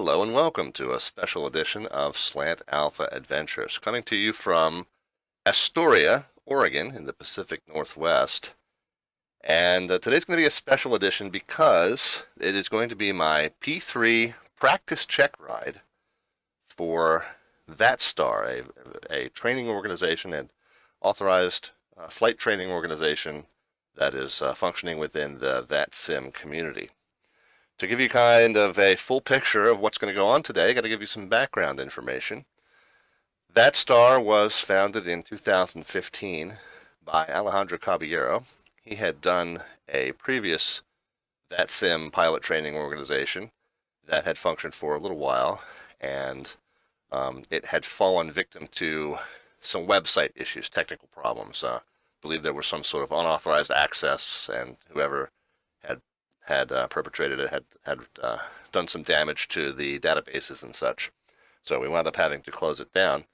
Hello and welcome to a special edition of Slant Alpha Adventures, coming to you from Astoria, Oregon, in the Pacific Northwest. And today's going to be a special edition because it is going to be my P3 practice check ride for VATSTAR, a training organization and authorized flight training organization that is functioning within the VATSIM community. To give you kind of a full picture of what's going to go on today, I got to give you some background information. VATSTAR was founded in 2015 by Alejandro Caballero. He had done a previous VATSIM pilot training organization that had functioned for a little while, and it had fallen victim to some website issues, technical problems. I believe there was some sort of unauthorized access, and whoever had perpetrated it had done some damage to the databases and such. So we wound up having to close it down.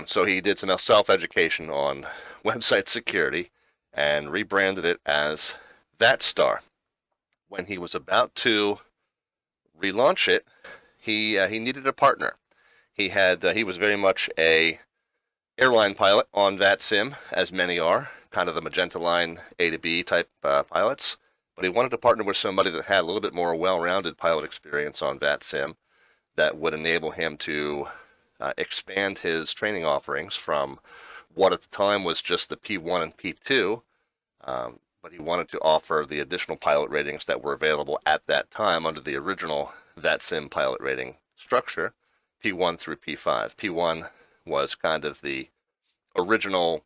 So he did some self-education on website security and rebranded it as VATSTAR. When he was about to relaunch it, he needed a partner. He was very much a airline pilot on VATSIM, as many are, kind of the Magenta Line A to B type pilots. But he wanted to partner with somebody that had a little bit more well-rounded pilot experience on VATSIM that would enable him to expand his training offerings from what at the time was just the P1 and P2, but he wanted to offer the additional pilot ratings that were available at that time under the original VATSIM pilot rating structure, P1 through P5. P1 was kind of the original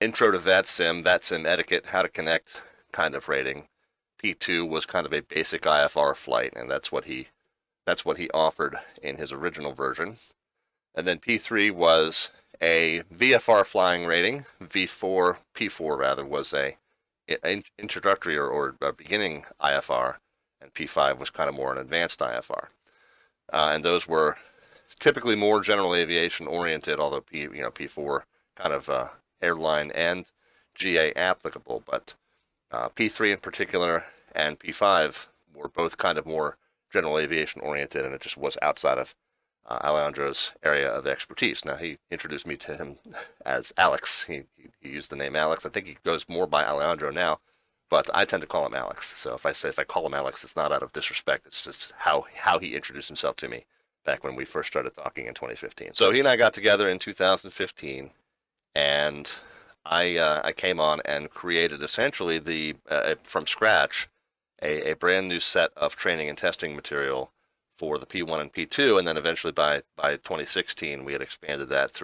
intro to VATSIM, VATSIM etiquette, how to connect kind of rating. P2 was kind of a basic IFR flight, and that's what he offered in his original version. And then P3 was a VFR flying rating. P4 rather, was a introductory or a beginning IFR, and P5 was kind of more an advanced IFR. And those were typically more general aviation oriented, although P4 kind of airline and GA applicable, but P3 in particular and P5 were both kind of more general aviation oriented, and it just was outside of Alejandro's area of expertise. Now, he introduced me to him as Alex. He used the name Alex. I think he goes more by Alejandro now, but I tend to call him Alex. So if I call him Alex, it's not out of disrespect. It's just how he introduced himself to me back when we first started talking in 2015. So he and I got together in 2015, and I came on and created essentially from scratch a brand new set of training and testing material for the P1 and P2, and then eventually by 2016 we had expanded that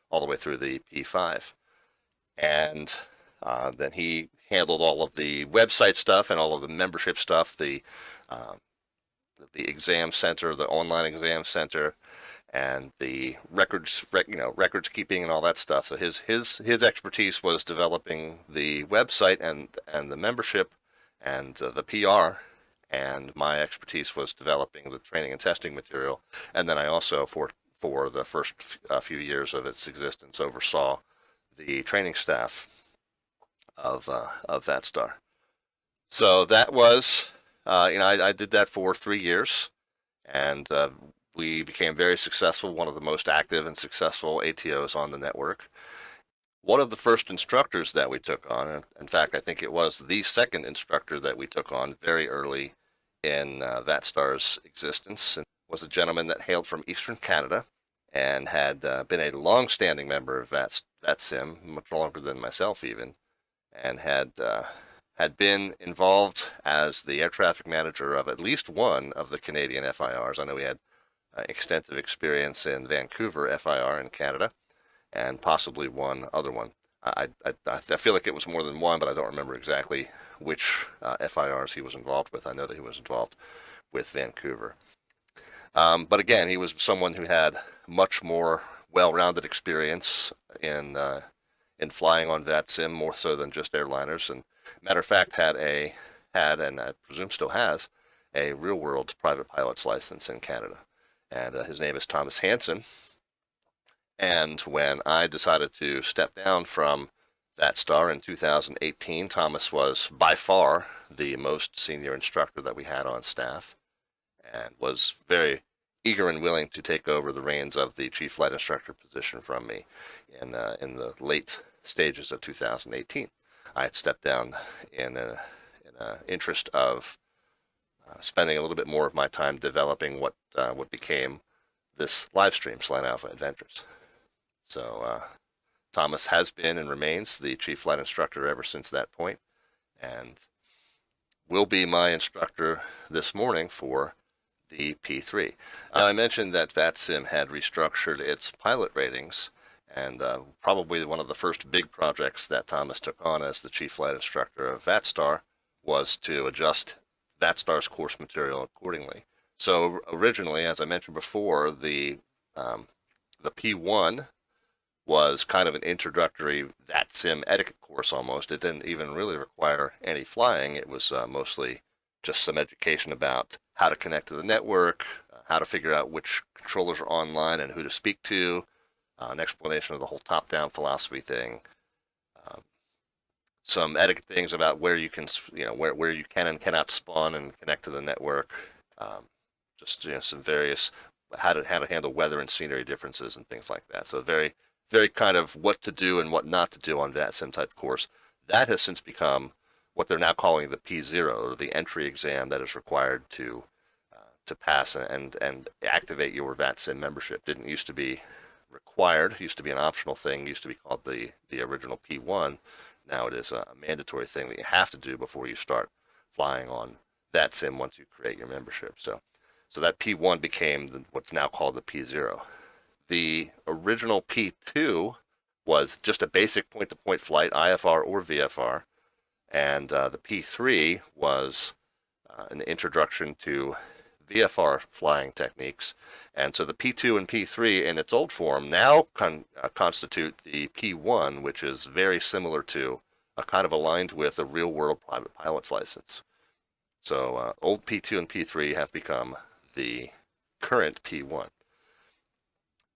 all the way through the P5. And then he handled all of the website stuff and all of the membership stuff, the exam center, the online exam center, and the records keeping and all that stuff. So his expertise was developing the website and the membership and the PR, and my expertise was developing the training and testing material. And then I also, for the first few years of its existence, oversaw the training staff of VATSTAR. So that was, I did that for 3 years, and we became very successful, one of the most active and successful ATOs on the network. One of the first instructors that we took on, in fact, I think it was the second instructor that we took on very early in VATSTAR's existence, was a gentleman that hailed from Eastern Canada and had been a long-standing member of VATSIM, much longer than myself even, and had been involved as the air traffic manager of at least one of the Canadian FIRs. I know he had extensive experience in Vancouver FIR in Canada, and possibly one other one. I feel like it was more than one, but I don't remember exactly which FIRs he was involved with. I know that he was involved with Vancouver. But again, he was someone who had much more well-rounded experience in flying on VATSIM, more so than just airliners. And matter of fact, had and I presume still has a real-world private pilot's license in Canada. And his name is Tomas Hansson. And when I decided to step down from VATSTAR in 2018, Thomas was by far the most senior instructor that we had on staff. and was very eager and willing to take over the reins of the Chief Flight Instructor position from me in the late stages of 2018. I had stepped down in an interest of spending a little bit more of my time developing what became this live stream, Slant Alpha Adventures. So Thomas has been and remains the Chief Flight Instructor ever since that point, and will be my instructor this morning for the P3. I mentioned that VATSIM had restructured its pilot ratings, and probably one of the first big projects that Thomas took on as the Chief Flight Instructor of VATSTAR was to adjust VATSTAR's course material accordingly. So originally, as I mentioned before, the P1 was kind of an introductory VATSIM etiquette course almost. It didn't even really require any flying. It was mostly just some education about how to connect to the network, how to figure out which controllers are online and who to speak to, an explanation of the whole top-down philosophy thing, some etiquette things about where you can, where you can and cannot spawn and connect to the network, just some various how to handle weather and scenery differences and things like that. So very kind of what to do and what not to do on VATSIM type course. That has since become what they're now calling the P0, or the entry exam that is required to pass and activate your VATSIM membership. Didn't used to be required. It used to be an optional thing. It used to be called the original P1. Now it is a mandatory thing that you have to do before you start flying on VATSIM once you create your membership. So that P1 became what's now called the P0. The original P2 was just a basic point-to-point flight, IFR or VFR, and the P3 was an introduction to VFR flying techniques. And so the P2 and P3 in its old form now constitute the P1, which is very similar to, kind of aligned with a real-world private pilot's license. So old P2 and P3 have become the current P1.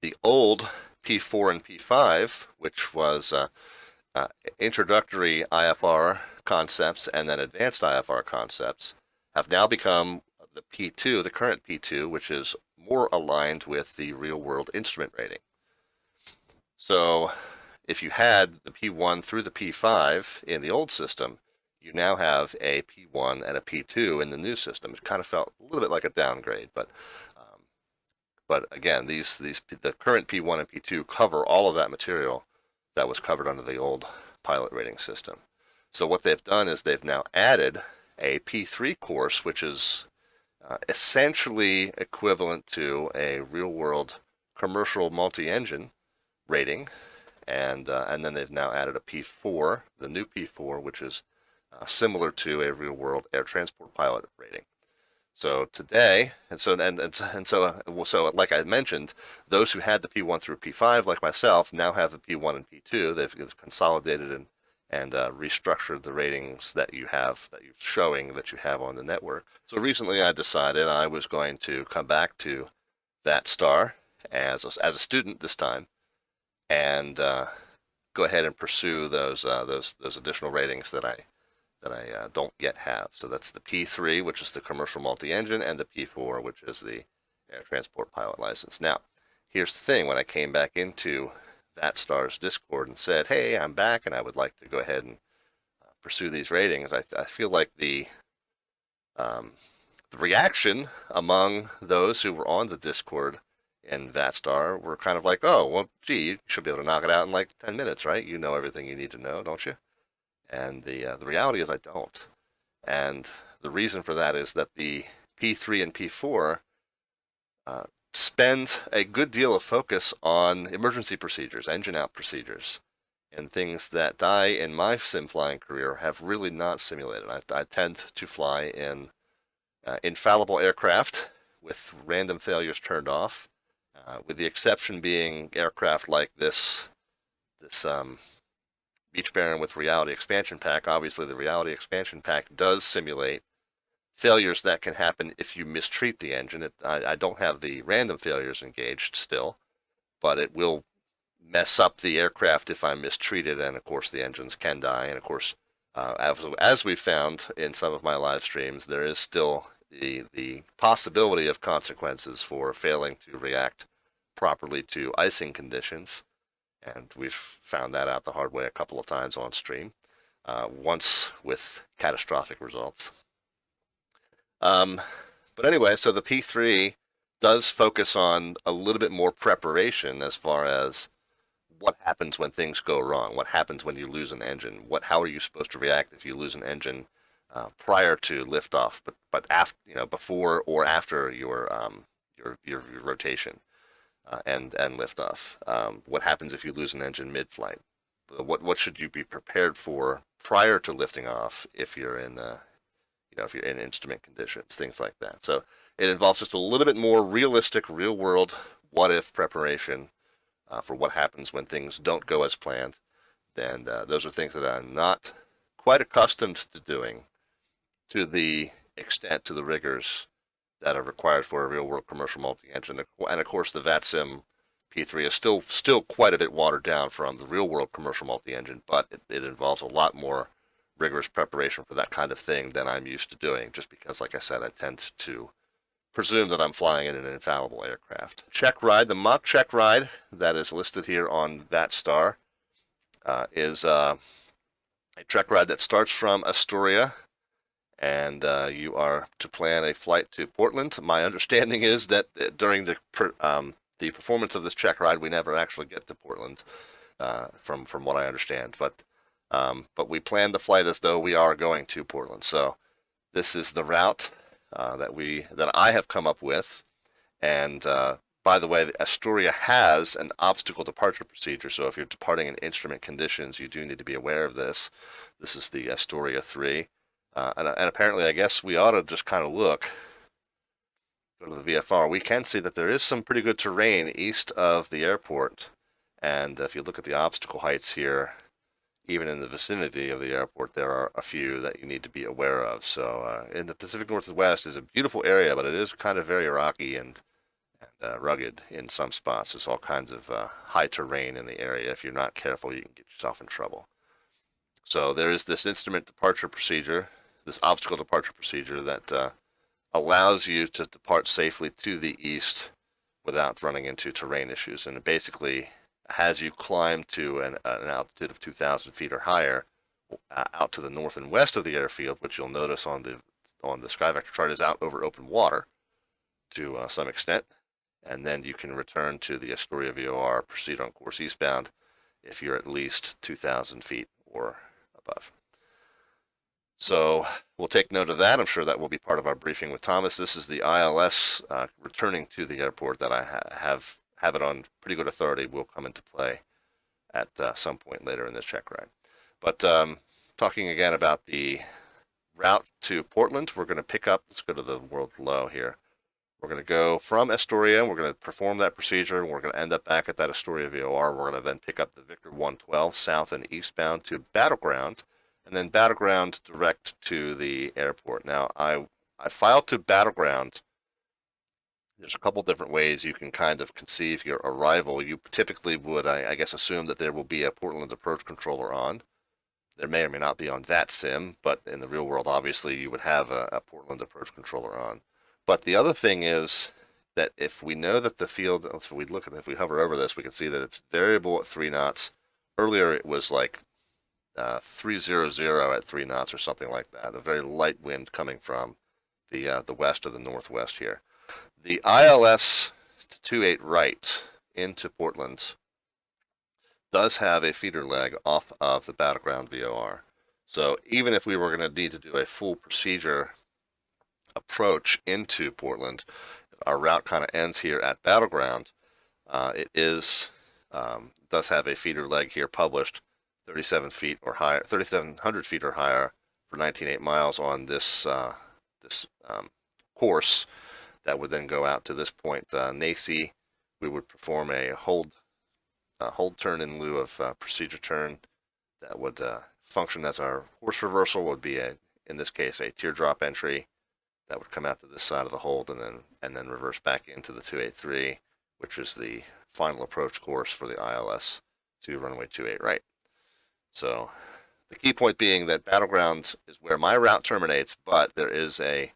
The old P4 and P5, which was introductory IFR concepts and then advanced IFR concepts, have now become the P2, the current P2, which is more aligned with the real-world instrument rating. So if you had the P1 through the P5 in the old system, you now have a P1 and a P2 in the new system. It kind of felt a little bit like a downgrade, but again, the current P1 and P2 cover all of that material that was covered under the old pilot rating system. So what they've done is they've now added a P3 course, which is essentially equivalent to a real-world commercial multi-engine rating, and then they've now added a P4, the new P4, which is similar to a real-world air transport pilot rating. So today, so like I mentioned, those who had the P1 through P5, like myself, now have the P1 and P2. They've consolidated and restructured the ratings that you're showing that you have on the network. So recently I decided I was going to come back to VATSTAR as a student this time, and go ahead and pursue those additional ratings that I don't yet have. So that's the P3, which is the commercial multi-engine, and the P4, which is the air transport pilot license. Now, here's the thing. When I came back into VATSTAR's Discord and said, hey, I'm back and I would like to go ahead and pursue these ratings, I feel like the reaction among those who were on the Discord in VATSTAR were kind of like, oh, well, gee, you should be able to knock it out in like 10 minutes, right? You know everything you need to know, don't you? And the reality is I don't. And the reason for that is that the P3 and P4 spend a good deal of focus on emergency procedures, engine out procedures, and things that I, in my sim flying career, have really not simulated. I tend to fly in infallible aircraft with random failures turned off, with the exception being aircraft like this Beach Baron with Reality Expansion Pack. Obviously, the Reality Expansion Pack does simulate failures that can happen if you mistreat the engine. I don't have the random failures engaged still, but it will mess up the aircraft if I mistreat it, and of course the engines can die. And of course, as we've found in some of my live streams, there is still the possibility of consequences for failing to react properly to icing conditions, and we've found that out the hard way a couple of times on stream, once with catastrophic results. But anyway, so the P3 does focus on a little bit more preparation as far as what happens when things go wrong, what happens when you lose an engine, how are you supposed to react if you lose an engine prior to liftoff, but after, before or after your rotation and liftoff. What happens if you lose an engine mid-flight? What should you be prepared for prior to lifting off if you're in if you're in instrument conditions, things like that. So it involves just a little bit more realistic, real-world what-if preparation for what happens when things don't go as planned. And those are things that I'm not quite accustomed to doing to the extent, to the rigors that are required for a real-world commercial multi-engine. And of course, the VATSIM P3 is still quite a bit watered down from the real-world commercial multi-engine, but it involves a lot more rigorous preparation for that kind of thing than I'm used to doing, just because, like I said, I tend to presume that I'm flying in an infallible aircraft. Checkride, the mock checkride that is listed here on VATSTAR is a checkride that starts from Astoria, and you are to plan a flight to Portland. My understanding is that during the performance of this checkride, we never actually get to Portland, from what I understand. But we plan the flight as though we are going to Portland. So this is the route that I have come up with. And by the way, Astoria has an obstacle departure procedure. So if you're departing in instrument conditions, you do need to be aware of this. This is the Astoria 3. And apparently, I guess we ought to just kind of go to the VFR. We can see that there is some pretty good terrain east of the airport. And if you look at the obstacle heights here, even in the vicinity of the airport, there are a few that you need to be aware of. So in the Pacific Northwest is a beautiful area, but it is kind of very rocky and rugged in some spots. There's all kinds of high terrain in the area. If you're not careful, you can get yourself in trouble. So there is this instrument departure procedure, this obstacle departure procedure that allows you to depart safely to the east without running into terrain issues. And it basically has you climb to an altitude of 2,000 feet or higher out to the north and west of the airfield, which you'll notice on the SkyVector chart is out over open water to some extent. And then you can return to the Astoria VOR, proceed on course eastbound if you're at least 2,000 feet or above. So we'll take note of that. I'm sure that will be part of our briefing with Thomas. This is the ILS returning to the airport that I have it on pretty good authority will come into play at some point later in this check ride. But talking again about the route to Portland, we're going to pick up, let's go to the world below here. We're going to go from Astoria, we're going to perform that procedure, and we're going to end up back at that Astoria VOR. We're going to then pick up the Victor 112 south and eastbound to Battleground, and then Battleground direct to the airport. Now, I filed to Battleground. There's a couple different ways you can kind of conceive your arrival. You typically would, I guess, assume that there will be a Portland approach controller on. There may or may not be on VATSIM, but in the real world, obviously, you would have a Portland approach controller on. But the other thing is that if we know that the field, if we hover over this, we can see that it's variable at 3 knots. Earlier, it was like 300 at 3 knots or something like that. A very light wind coming from the west or the northwest here. The ILS to 28 right into Portland does have a feeder leg off of the Battleground VOR. So even if we were going to need to do a full procedure approach into Portland, our route kind of ends here at Battleground. It does have a feeder leg here published, 37 feet or higher, 3,700 feet or higher for 19.8 miles on this course. That would then go out to this point, NACI. We would perform a hold turn in lieu of procedure turn. That would function as our course reversal. Would be in this case a teardrop entry that would come out to this side of the hold and then reverse back into the 283, which is the final approach course for the ILS to runway 28 right. So the key point being that Battleground is where my route terminates, but there is a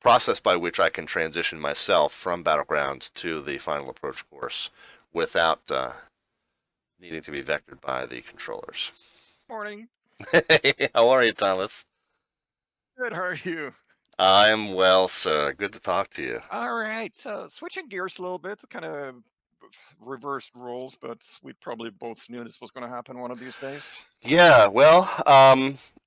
process by which I can transition myself from battleground to the final approach course without needing to be vectored by the controllers. Morning. Hey, how are you, Thomas? Good, how are you? I'm well, sir. Good to talk to you. All right, so switching gears a little bit, kind of reversed roles, but we probably both knew this was going to happen one of these days. Yeah, well,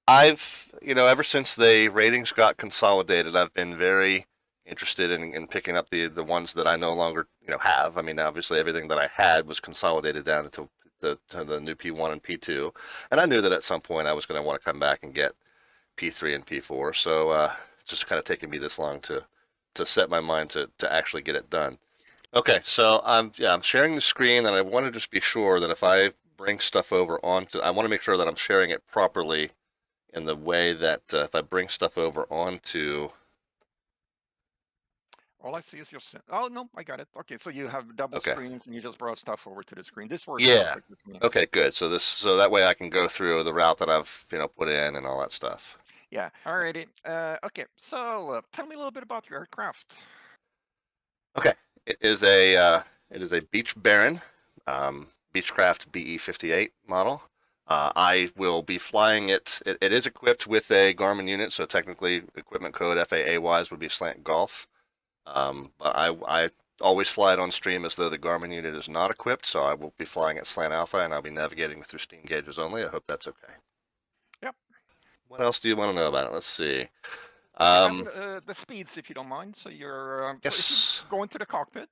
ever since the ratings got consolidated, I've been very interested in picking up the ones that I no longer, have. I mean, obviously everything that I had was consolidated down to the new P1 and P2, and I knew that at some point I was going to want to come back and get P3 and P4. So it's just kind of taken me this long to set my mind to actually get it done. Okay, so I'm sharing the screen, and I want to just be sure that if I bring stuff over onto, I want to make sure that I'm sharing it properly in the way that if I bring stuff over onto. All I see is your. Oh no, I got it. Okay, so you have double Okay. screens and you just brought stuff over to the screen. This works Yeah. perfect with me. Okay, good. So that way I can go through the route that I've put in and all that stuff. Yeah. Alrighty. Okay. So tell me a little bit about your aircraft. Okay. It is a Beech Baron, Beechcraft BE58 model. I will be flying it. It is equipped with a Garmin unit, so technically equipment code FAA wise would be Slant Golf. But I always fly it on stream as though the Garmin unit is not equipped, so I will be flying at Slant Alpha, and I'll be navigating through steam gauges only. I hope that's okay. Yep. What else do you want to know about it? Let's see. Okay. The speeds, if you don't mind. So you're. So if Yes. you go into the cockpit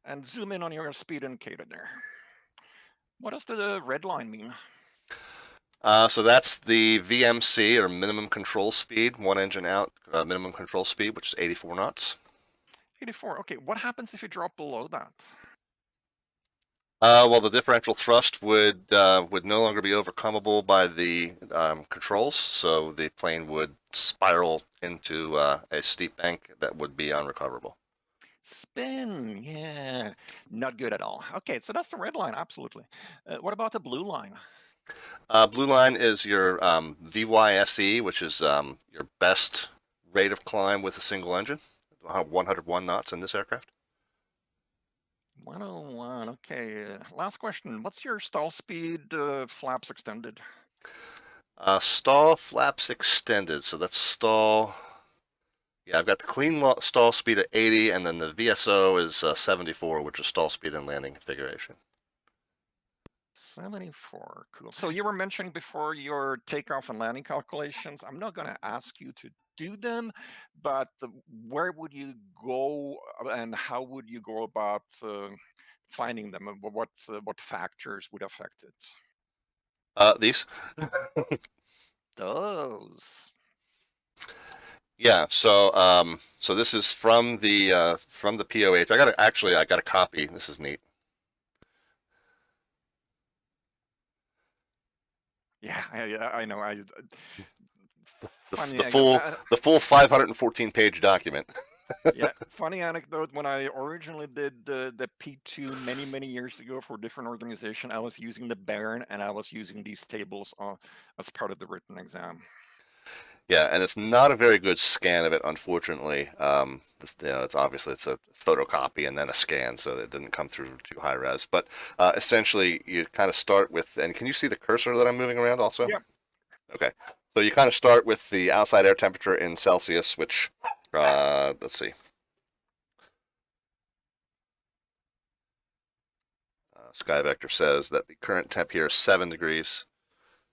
and zoom in on your speed indicator there. What does the red line mean? So that's the VMC, or minimum control speed, one engine out, minimum control speed, which is 84 knots. 84. Okay. What happens if you drop below that? Well, the differential thrust would no longer be overcomable by the controls, so the plane would spiral into a steep bank that would be unrecoverable. Spin, yeah, not good at all. Okay, so that's the red line, absolutely. What about the blue line? Blue line is your VYSE, which is your best rate of climb with a single engine, 101 knots in this aircraft. 101, okay. Last question, what's your stall speed flaps extended? Stall flaps extended, so that's stall. Yeah, I've got the clean stall speed at 80, and then the VSO is 74, which is stall speed and landing configuration. 74, cool. So you were mentioning before your takeoff and landing calculations. I'm not going to ask you to do them, but where would you go and how would you go about finding them, and what factors would affect it? These. Those. Yeah, so this is from the POH. I got a copy. This is neat. Yeah, I know. The full 514 page document. Yeah, funny anecdote. When I originally did the P2 many years ago for a different organization, I was using the Baron and I was using these tables as part of the written exam. Yeah, and it's not a very good scan of it, unfortunately. It's obviously it's a photocopy and then a scan, so it didn't come through too high res. But essentially, you kind of start with, and can you see the cursor that I'm moving around also? Yep. Okay, so you kind of start with the outside air temperature in Celsius, which, let's see. SkyVector says that the current temp here is 7 degrees.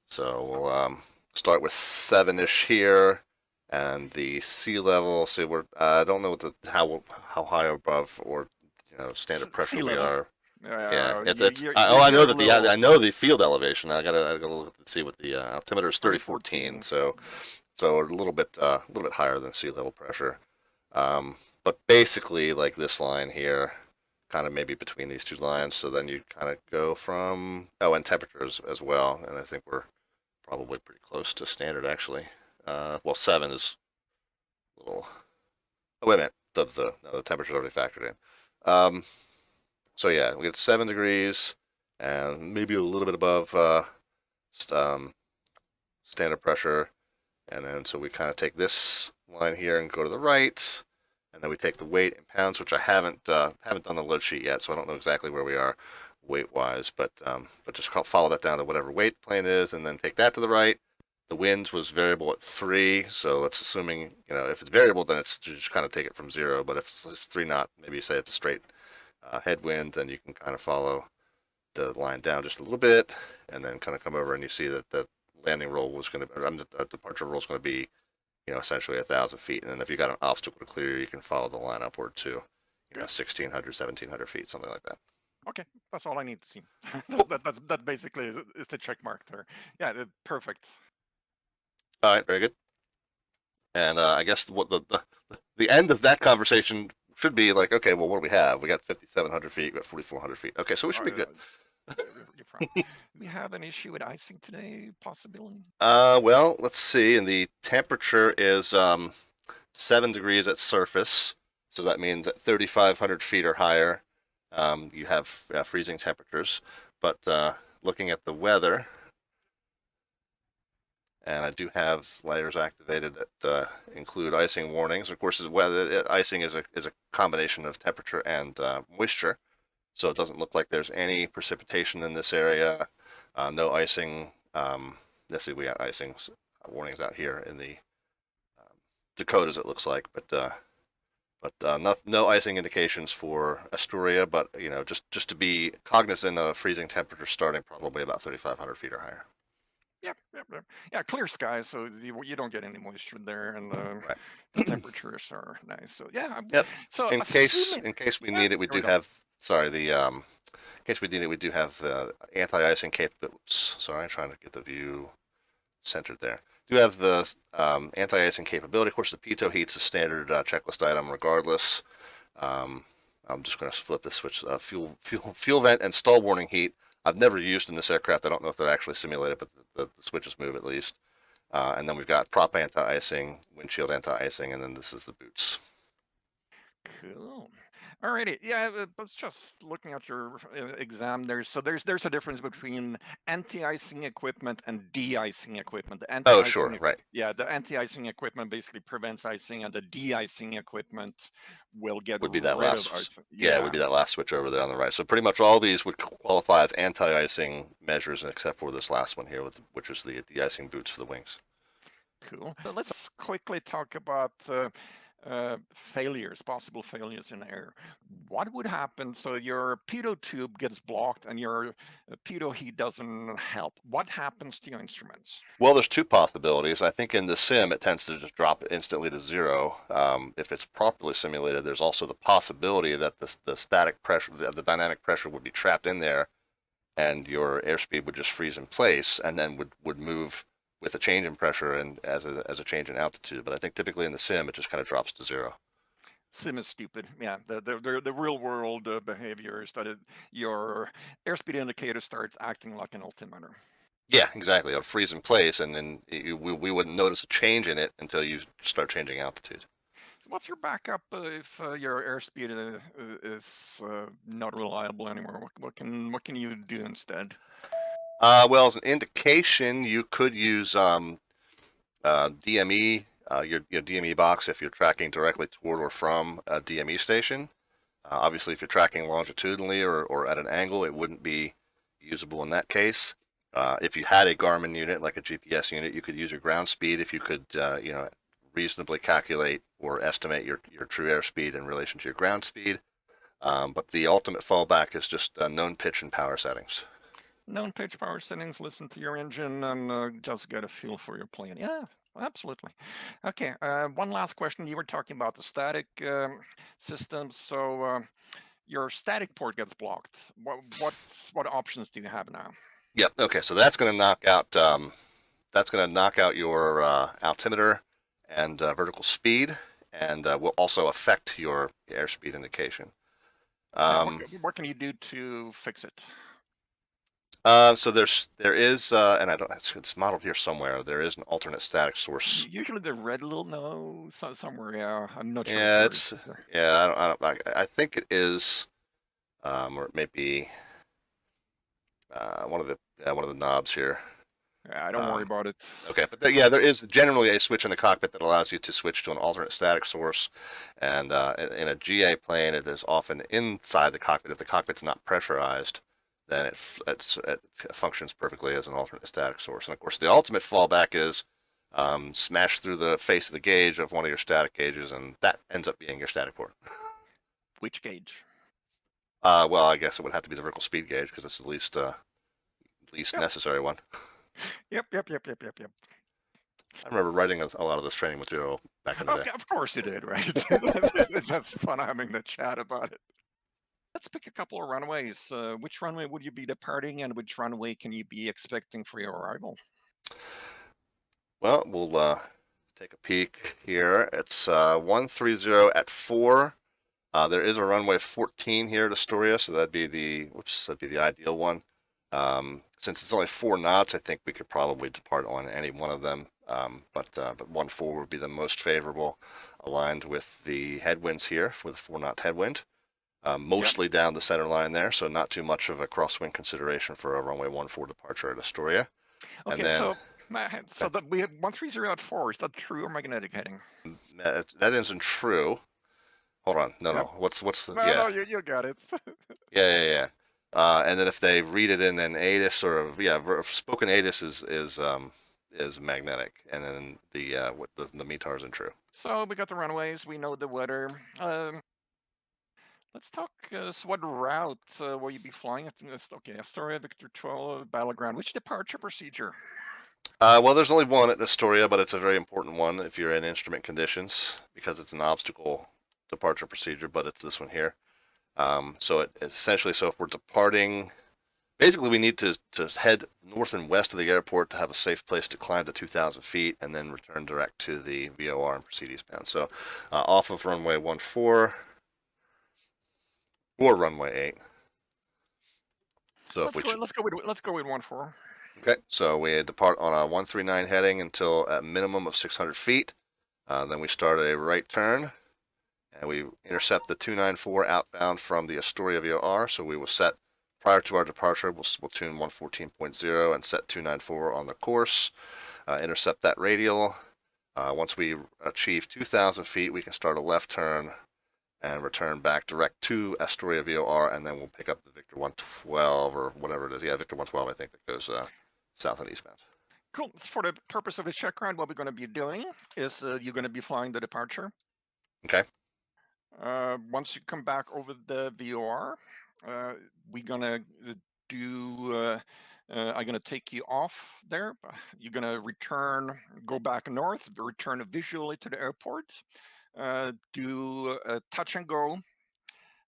So we'll start with 7-ish here, and the sea level. See, I don't know how high above or standard pressure we are. Yeah, I know that I know the field elevation. I gotta look to see what the altimeter is 3014. So a little bit higher than sea level pressure. But basically, like this line here, kind of maybe between these two lines. So then you kind of go from and temperatures as well. And I think we're probably pretty close to standard actually. Well, 7 is a little. Oh, wait a minute. The temperature's already factored in. So yeah, we get 7 degrees and maybe a little bit above standard pressure, And then so we kind of take this line here and go to the right, and then we take the weight in pounds, which I haven't done the load sheet yet, so I don't know exactly where we are weight-wise, but just follow that down to whatever weight the plane is, and then take that to the right. The winds was variable at 3, so it's assuming, if it's variable, then it's just kind of take it from 0. But if it's 3 knot, maybe say it's a straight headwind, then you can kind of follow the line down just a little bit, and then kind of come over and you see that the landing roll was going to, the departure roll is going to be, essentially 1,000 feet. And then if you got an obstacle to clear, you can follow the line upward to, 1,600, 1,700 feet, something like that. Okay, that's all I need to see. that basically is the check mark there. Yeah, perfect. All right, very good. And I guess what the end of that conversation should be like, okay, well, what do we have? We got 5,700 feet, we got 4,400 feet. Okay, so we should be good. We have an issue with icing today, possibility? Well, let's see. And the temperature is 7 degrees at surface, so that means at 3,500 feet or higher, you have freezing temperatures. But looking at the weather, and I do have layers activated that include icing warnings. Of course, icing is a combination of temperature and moisture, so it doesn't look like there's any precipitation in this area. No icing. Let's see, we got icing warnings out here in the Dakotas, it looks like, but no icing indications for Astoria. But just to be cognizant of freezing temperatures starting probably about 3,500 feet or higher. Yeah, clear skies, so you don't get any moisture there, and the temperatures are nice. So yeah. Yep. So in case we need it, we do have. Sorry, in case we need it, we do have the anti-icing capabilities. Sorry, I'm trying to get the view centered there. Do have the anti-icing capability. Of course, the pitot heat's a standard checklist item, regardless. I'm just going to flip this switch. Fuel vent and stall warning heat. I've never used in this aircraft. I don't know if they're actually simulated, but the switches move at least. And then we've got prop anti-icing, windshield anti-icing, and then this is the boots. Cool. Alrighty, yeah, I was just looking at your exam there. So there's a difference between anti-icing equipment and de-icing equipment. Oh, sure, right. Yeah, the anti-icing equipment basically prevents icing, and the de-icing equipment will get would be that rid last of icing. Yeah, would be that last switch over there on the right. So pretty much all these would qualify as anti-icing measures, except for this last one here, which is the de-icing boots for the wings. Cool. So let's quickly talk about possible failures in air. What would happen? So your pitot tube gets blocked and your pitot heat doesn't help. What happens to your instruments? Well, there's two possibilities. I think in the sim, it tends to just drop instantly to 0. If it's properly simulated, there's also the possibility that the static pressure, the dynamic pressure would be trapped in there, and your airspeed would just freeze in place and then would move with a change in pressure and as a change in altitude. But I think typically in the sim, it just kind of drops to 0. Sim is stupid. Yeah, the real world behavior is that your airspeed indicator starts acting like an altimeter. Yeah, exactly. It'll freeze in place, and then we wouldn't notice a change in it until you start changing altitude. What's your backup if your airspeed is not reliable anymore? What can you do instead? Well, as an indication, you could use DME, your DME box if you're tracking directly toward or from a DME station. Obviously, if you're tracking longitudinally or at an angle, it wouldn't be usable in that case. If you had a Garmin unit, like a GPS unit, you could use your ground speed if you could, reasonably calculate or estimate your true airspeed in relation to your ground speed. But the ultimate fallback is just known pitch and power settings. Known pitch, power settings, listen to your engine, and just get a feel for your plane. Yeah, absolutely. Okay, one last question. You were talking about the static system. So your static port gets blocked. What options do you have now? Yep. Okay. So that's going to knock out your altimeter and vertical speed, and will also affect your airspeed indication. What can you do to fix it? So there is, and I don't. It's modeled here somewhere. There is an alternate static source. Usually the red little no somewhere. Yeah, I'm not sure. Yeah, I think it is, or it may be one of the knobs here. Yeah, don't worry about it. Okay, but yeah, there is generally a switch in the cockpit that allows you to switch to an alternate static source, and in a GA plane, it is often inside the cockpit. If the cockpit's not pressurized, then it functions perfectly as an alternate static source. And of course, the ultimate fallback is smash through the face of the gauge of one of your static gauges, and that ends up being your static port. Which gauge? Well, I guess it would have to be the vertical speed gauge because it's the least Yep. necessary one. Yep. I remember writing a lot of this training material back in the day. Okay, of course you did, right? It's just fun having the chat about it. Let's pick a couple of runways. Which runway would you be departing, and which runway can you be expecting for your arrival? Well, we'll take a peek here. It's 130 at 4. There is a runway 14 here at Astoria, so that'd be the ideal one. Since it's only 4 knots, I think we could probably depart on any one of them. But 1-4 would be the most favorable, aligned with the headwinds here, with a 4-knot headwind. Mostly down the center line there, so not too much of a crosswind consideration for a runway 14 departure at Astoria. Okay, and then, so that we have 130 at 4. Is that true or magnetic heading? that isn't true. Hold on, no, Yep. no. What's the? No, Yeah, no, you got it. yeah. And then if they read it in an ATIS or spoken ATIS is magnetic, and then the Metar isn't true. So we got the runways. We know the weather. Let's talk. So what route will you be flying? I think that's okay. Astoria, Victor 12, Battleground. Which departure procedure? Well, there's only one at Astoria, but it's a very important one if you're in instrument conditions because it's an obstacle departure procedure. But it's this one here. So it essentially, so if we're departing, basically we need to head north and west of the airport to have a safe place to climb to 2,000 feet and then return direct to the VOR and proceed eastbound. So off of runway 14 or runway 8. So let's go with 14. Okay, so we depart on a 139 heading until a minimum of 600 feet. Then we start a right turn, and we intercept the 294 outbound from the Astoria VOR. So we will set, prior to our departure, we'll tune 114.0 and set 294 on the course, intercept that radial. Once we achieve 2,000 feet, we can start a left turn and return back direct to Astoria VOR, and then we'll pick up the Victor 112 or whatever it is. Yeah, Victor 112, I think, that goes south and eastbound. Cool. For the purpose of this Checkride, what we're going to be doing is you're going to be flying the departure. Okay. Once you come back over the VOR, we're going to do. I'm going to take you off there. You're going to go back north, return visually to the airport, do a touch and go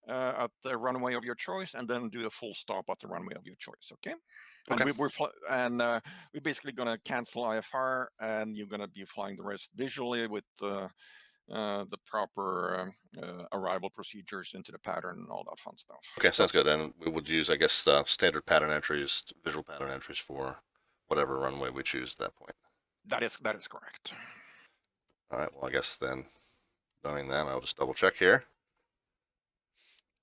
at the runway of your choice, and then do a full stop at the runway of your choice. Okay. And we're basically going to cancel IFR, and you're going to be flying the rest visually with the proper arrival procedures into the pattern and all that fun stuff. Okay, sounds good. And we would use, I guess, standard pattern entries, visual pattern entries for whatever runway we choose at that point. That is correct. All right. Well, I guess then, knowing that, I'll just double check here.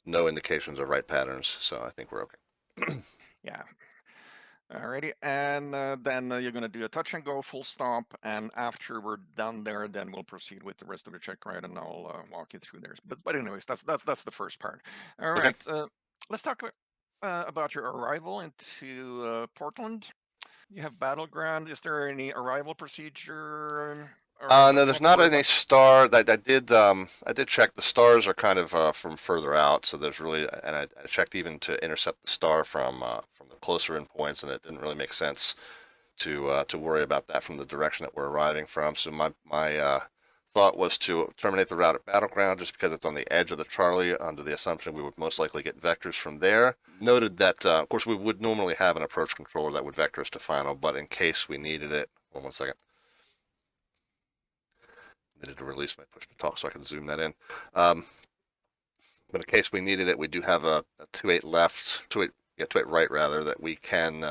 No indications of right patterns, so I think we're okay. Yeah. Alrighty, and then you're going to do a touch and go, full stop, and after we're done there, then we'll proceed with the rest of the Checkride, and I'll walk you through there. But anyways, that's the first part. All right, let's talk about your arrival into Portland. You have Battleground. Is there any arrival procedure? No, there's not any star. I did check. The stars are kind of from further out, so there's really, and I checked even to intercept the star from the closer in points, and it didn't really make sense to worry about that from the direction that we're arriving from. So my thought was to terminate the route at Battleground just because it's on the edge of the Charlie, under the assumption we would most likely get vectors from there. Noted that, of course, we would normally have an approach controller that would vector us to final, but in case we needed it, hold on 1 second. Needed to release my push to talk so I can zoom that in. But in case we needed it, we do have a 28 left, 28 right rather, that we can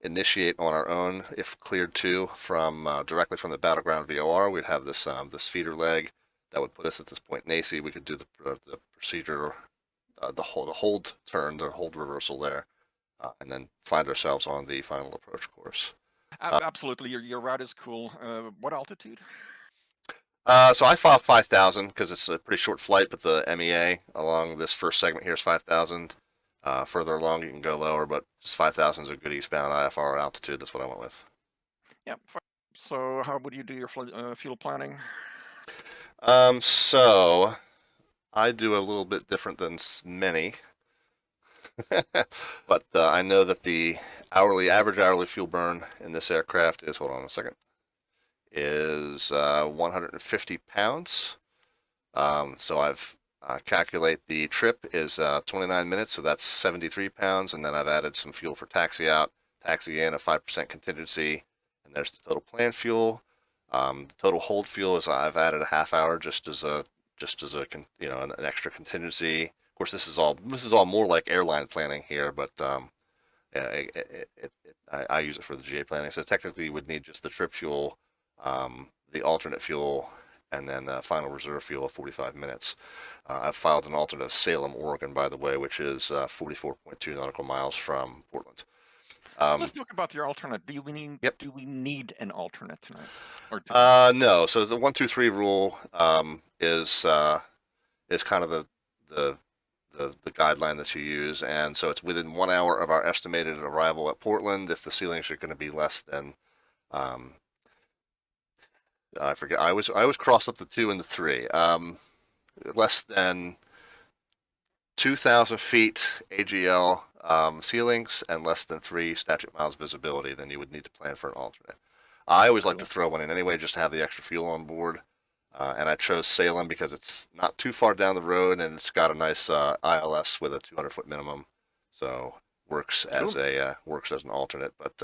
initiate on our own if cleared to from directly from the Battleground VOR. We'd have this this feeder leg that would put us at this point in AC. We could do the procedure, the hold turn, the hold reversal there, and then find ourselves on the final approach course. Absolutely, your route is cool. What altitude? So I file 5,000 because it's a pretty short flight, but the MEA along this first segment here is 5,000. Further along, you can go lower, but just 5,000 is a good eastbound IFR altitude. That's what I went with. Yeah. So how would you do your fuel planning? So I do a little bit different than many, but I know that the average hourly fuel burn in this aircraft is, hold on a second, is 150 pounds. So I've calculate the trip is 29 minutes, so that's 73 pounds, and then I've added some fuel for taxi out, taxi in, a 5% contingency, and there's the total planned fuel. The total hold fuel is I've added a half hour just as a an extra contingency. Of course, this is all more like airline planning here, but yeah, I use it for the GA planning. So technically, you would need just the trip fuel, the alternate fuel, and then final reserve fuel of 45 minutes. I've filed an alternate of Salem, Oregon, by the way, which is 44.2 nautical miles from Portland. Let's talk about your alternate. Yep. Do we need an alternate tonight or today? No. So the 1-2-3 rule is kind of the guideline that you use, and so it's within 1 hour of our estimated arrival at Portland. If the ceilings are going to be less than, I forget, I always cross up the 2 and the 3. Less than 2,000 feet AGL ceilings and less than 3 statute miles visibility, then you would need to plan for an alternate. I always like to throw one in anyway, just to have the extra fuel on board. And I chose Salem because it's not too far down the road and it's got a nice ILS with a 200-foot minimum, so works as an alternate. But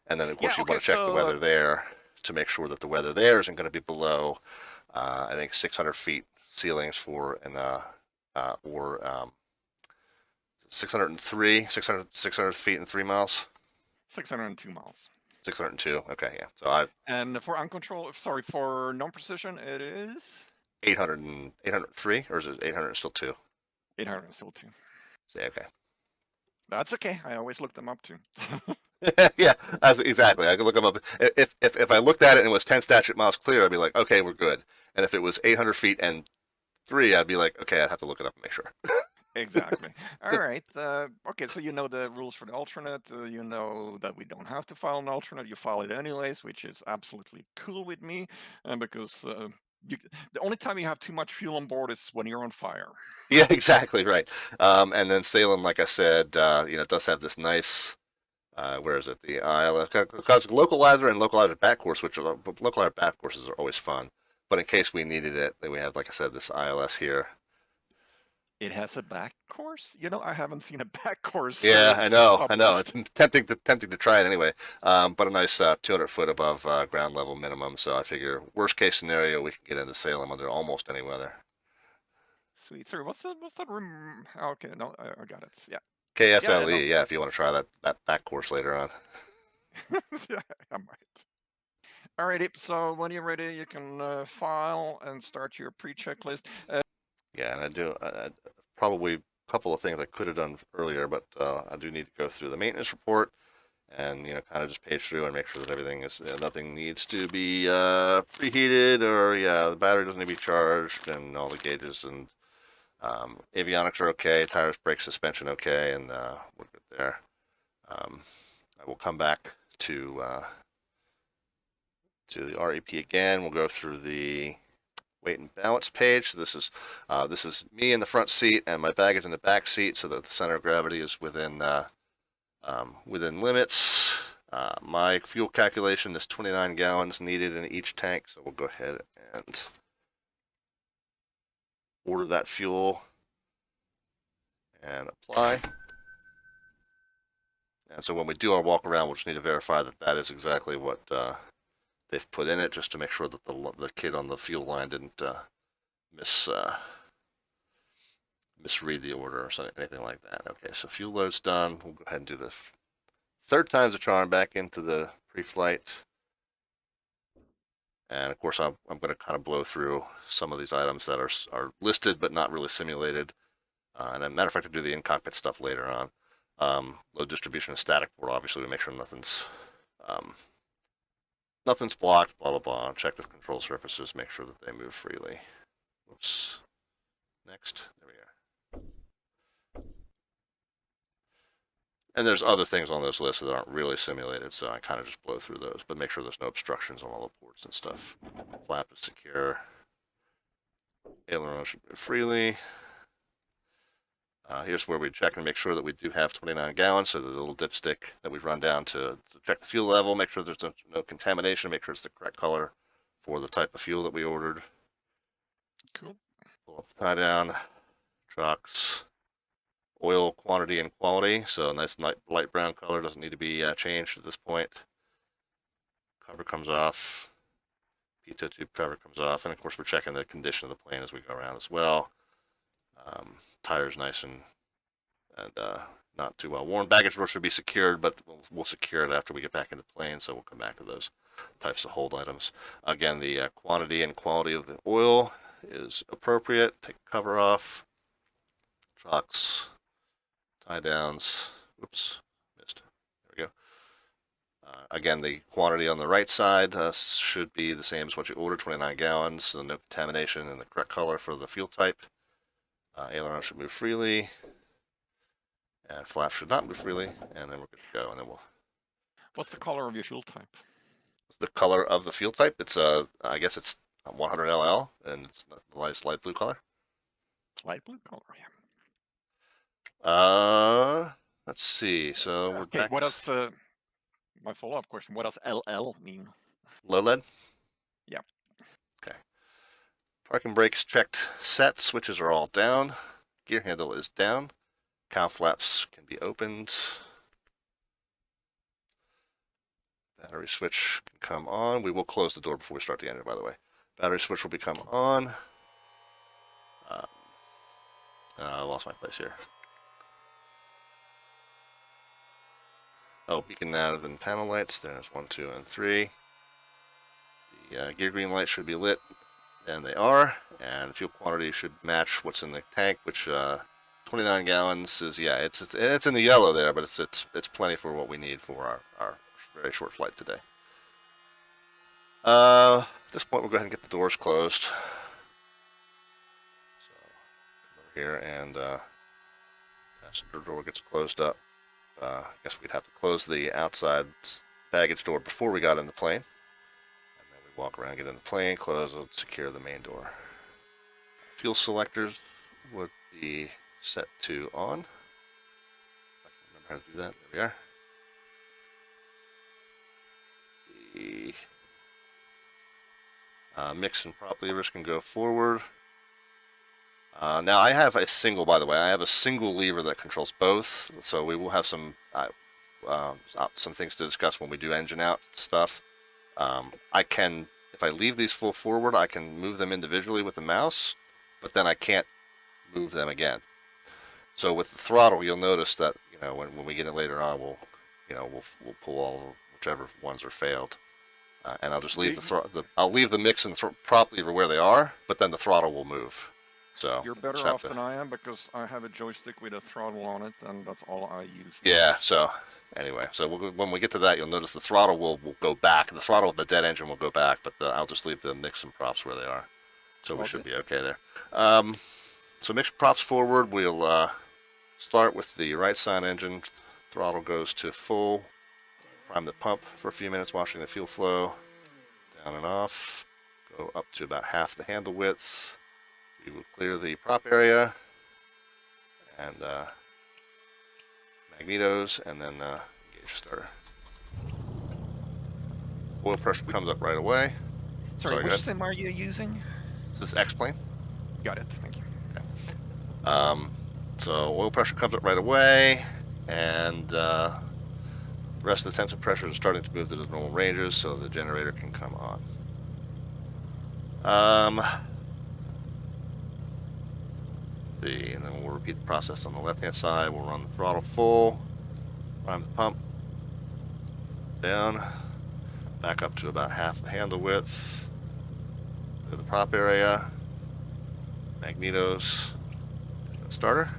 and then of course Yeah. you Okay. want to check the So weather there to make sure that the weather there isn't going to be below I think 600 feet ceilings for an or 600 feet and 3 miles. 602 miles. 602. Okay, yeah. So I And for uncontrolled, sorry, for non-precision, it is 803, or is it 800 still 2? 802. Say okay. That's okay. I always look them up too. Yeah, exactly. I could look them up. If I looked at it and it was 10 statute miles clear, I'd be like, okay, we're good. And if it was 800 feet and 3, I'd be like, okay, I'd have to look it up and make sure. Exactly. All right. Okay, so you know the rules for the alternate. You know that we don't have to file an alternate. You file it anyways, which is absolutely cool with me, because the only time you have too much fuel on board is when you're on fire. Yeah, exactly right. And then Salem, like I said, it does have this nice. Where is it? The ILS, because localizer and localizer back course, localizer back courses are always fun. But in case we needed it, then we have, like I said, this ILS here. It has a back course. I haven't seen a back course Yeah, I know. published. It's tempting to try it anyway. But a nice 200 foot above ground level minimum. So I figure worst case scenario, we can get into Salem under almost any weather. Sweet. Sorry, what's that room? Okay, no, I got it. Yeah. KSLE, No. yeah, if you want to try that back course later on. Yeah, I might. Alrighty, so when you're ready, you can file and start your pre-checklist. Yeah, and I do probably a couple of things I could have done earlier, but I do need to go through the maintenance report and kind of just page through and make sure that everything is nothing needs to be preheated, or the battery doesn't need to be charged, and all the gauges and avionics are okay, tires, brakes, suspension okay, and we're good there. I will come back to the REP again. We'll go through the weight and balance page. So this is me in the front seat and my baggage in the back seat, so that the center of gravity is within limits. My fuel calculation is 29 gallons needed in each tank, so we'll go ahead and order that fuel and apply. And so when we do our walk around, we'll just need to verify that that is exactly what they've put in it, just to make sure that the kid on the fuel line didn't misread the order or something, anything like that. Okay, so fuel load's done. We'll go ahead and do the third time's a charm back into the pre-flight. And of course, I'm going to kind of blow through some of these items that are listed but not really simulated. And as a matter of fact, I'll do the in-cockpit stuff later on. Load distribution and static port, obviously, we make sure nothing's Nothing's blocked, blah, blah, blah. Check the control surfaces, make sure that they move freely. Oops. Next. There we go. And there's other things on this list that aren't really simulated, so I kind of just blow through those, but make sure there's no obstructions on all the ports and stuff. Flap is secure. Aileron should move freely. Here's where we check and make sure that we do have 29 gallons, so there's a little dipstick that we run down to check the fuel level, make sure there's no contamination, make sure it's the correct color for the type of fuel that we ordered. Cool. Pull up the tie down, trucks, oil quantity and quality, so a nice light brown color, doesn't need to be changed at this point. Cover comes off, pitot tube cover comes off, and of course we're checking the condition of the plane as we go around as well. Tires nice and not too well worn. Baggage door should be secured, but we'll secure it after we get back into the plane, so we'll come back to those types of hold items. Again, the quantity and quality of the oil is appropriate. Take the cover off. Trucks, tie downs. Oops, missed. There we go. Again, the quantity on the right side should be the same as what you ordered, 29 gallons, so no contamination, and the correct color for the fuel type. Aileron should move freely, and flap should not move freely, and then we're good to go. And then we'll. What's the color of your fuel type? The color of the fuel type? It's I guess it's 100 LL, and it's the light blue color. Light blue color, yeah. Let's see. So we're back. What does my follow-up question? What does LL mean? Low lead. Yeah. Okay. Parking brakes checked, set. Switches are all down. Gear handle is down. Cow flaps can be opened. Battery switch can come on. We will close the door before we start the engine, by the way. Battery switch will become on. I lost my place here. Oh, beacon nav and panel lights. There's 1, 2, and 3. The gear green light should be lit, and they are. And fuel quantity should match what's in the tank, which 29 gallons is, yeah, it's in the yellow there, but it's plenty for what we need for our very short flight today. At this point, we'll go ahead and get the doors closed. So, come over here and passenger door gets closed up. I guess we'd have to close the outside baggage door before we got in the plane. And then we walk around, get in the plane, close it, secure the main door. Fuel selectors would be set to on. I can remember how to do that. There we are. The mix and prop levers can go forward. Now I have a single, by the way, I have a single lever that controls both, so we will have some things to discuss when we do engine out stuff. I can, if I leave these full forward, I can move them individually with the mouse, but then I can't move them again. So with the throttle, you'll notice that, you know, when we get it later on, we'll pull all whichever ones are failed. And I'll just leave I'll leave the mix and prop lever where they are, but then the throttle will move. So you're better off than I am, because I have a joystick with a throttle on it, and that's all I use. Yeah. So anyway, so when we get to that, you'll notice the throttle will go back. The throttle of the dead engine will go back, but I'll just leave the mix and props where they are. So we should be okay there. So mix props forward. We'll start with the right side engine. Throttle goes to full. Prime the pump for a few minutes, watching the fuel flow down and off. Go up to about half the handle width. We will clear the prop area and magnetos, and then engage starter. Oil pressure comes up right away. Sorry, which sim are you using? This is X-Plane. Got it, thank you. Okay. So oil pressure comes up right away, and the rest of the temps and pressures are starting to move to the normal ranges, so the generator can come on. And then we'll repeat the process on the left-hand side. We'll run the throttle full, prime the pump, down, back up to about half the handle width, to the prop area, magnetos, starter,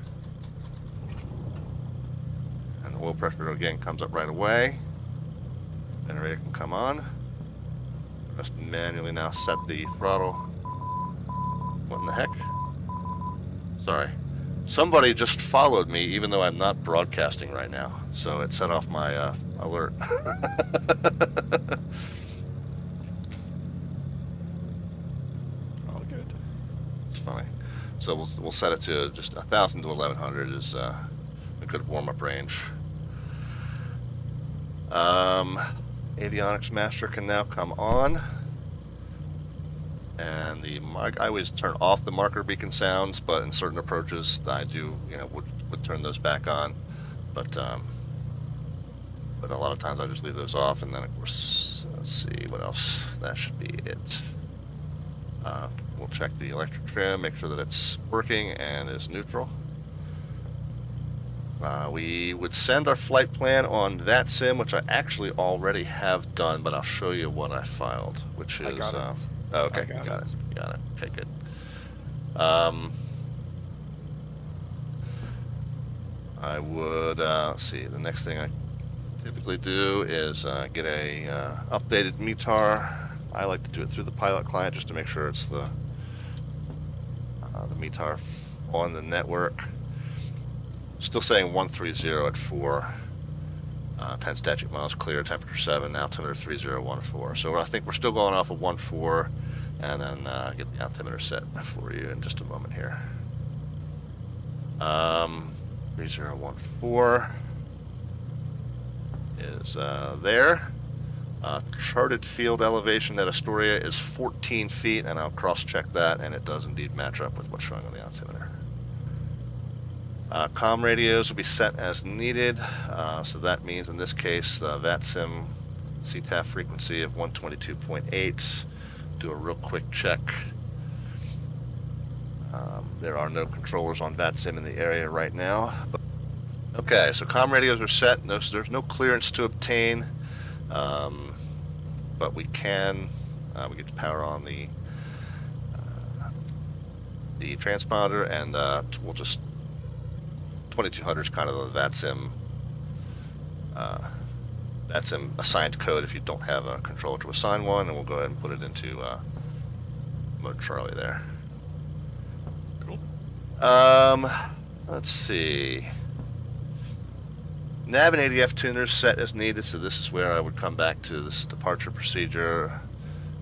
and the oil pressure again comes up right away. Generator can come on. Just manually now set the throttle. What in the heck? Sorry. Somebody just followed me even though I'm not broadcasting right now. So it set off my alert. All good. It's funny. So we'll set it to just 1,000 to 1,100 is a good warm-up range. Avionics master can now come on. And I always turn off the marker beacon sounds, but in certain approaches I do, would turn those back on. But a lot of times I just leave those off, and then of course, let's see what else. That should be it. We'll check the electric trim, make sure that it's working and is neutral. We would send our flight plan on VATSIM, which I actually already have done, but I'll show you what I filed, which is. I got it. Oh, okay, I got it. Okay, good. I would, let's see, the next thing I typically do is get a updated Metar. I like to do it through the pilot client just to make sure it's the Metar on the network. Still saying 130 at 4. 10 statute miles clear, temperature 7, altimeter 3014. So I think we're still going off of 14, and then get the altimeter set for you in just a moment here. 3014 is there. Charted field elevation at Astoria is 14 feet, and I'll cross-check that, and it does indeed match up with what's showing on the altimeter. Comm radios will be set as needed, so that means in this case VATSIM CTAF frequency of 122.8. Do a real quick check. There are no controllers on VATSIM in the area right now. Okay, so comm radios are set. There's no clearance to obtain, but we can. We get to power on the transponder, and we'll just. 2200 is kind of the VATSIM assigned code if you don't have a controller to assign one, and we'll go ahead and put it into mode Charlie there. Cool. Let's see. Nav and ADF tuners set as needed, so this is where I would come back to this departure procedure.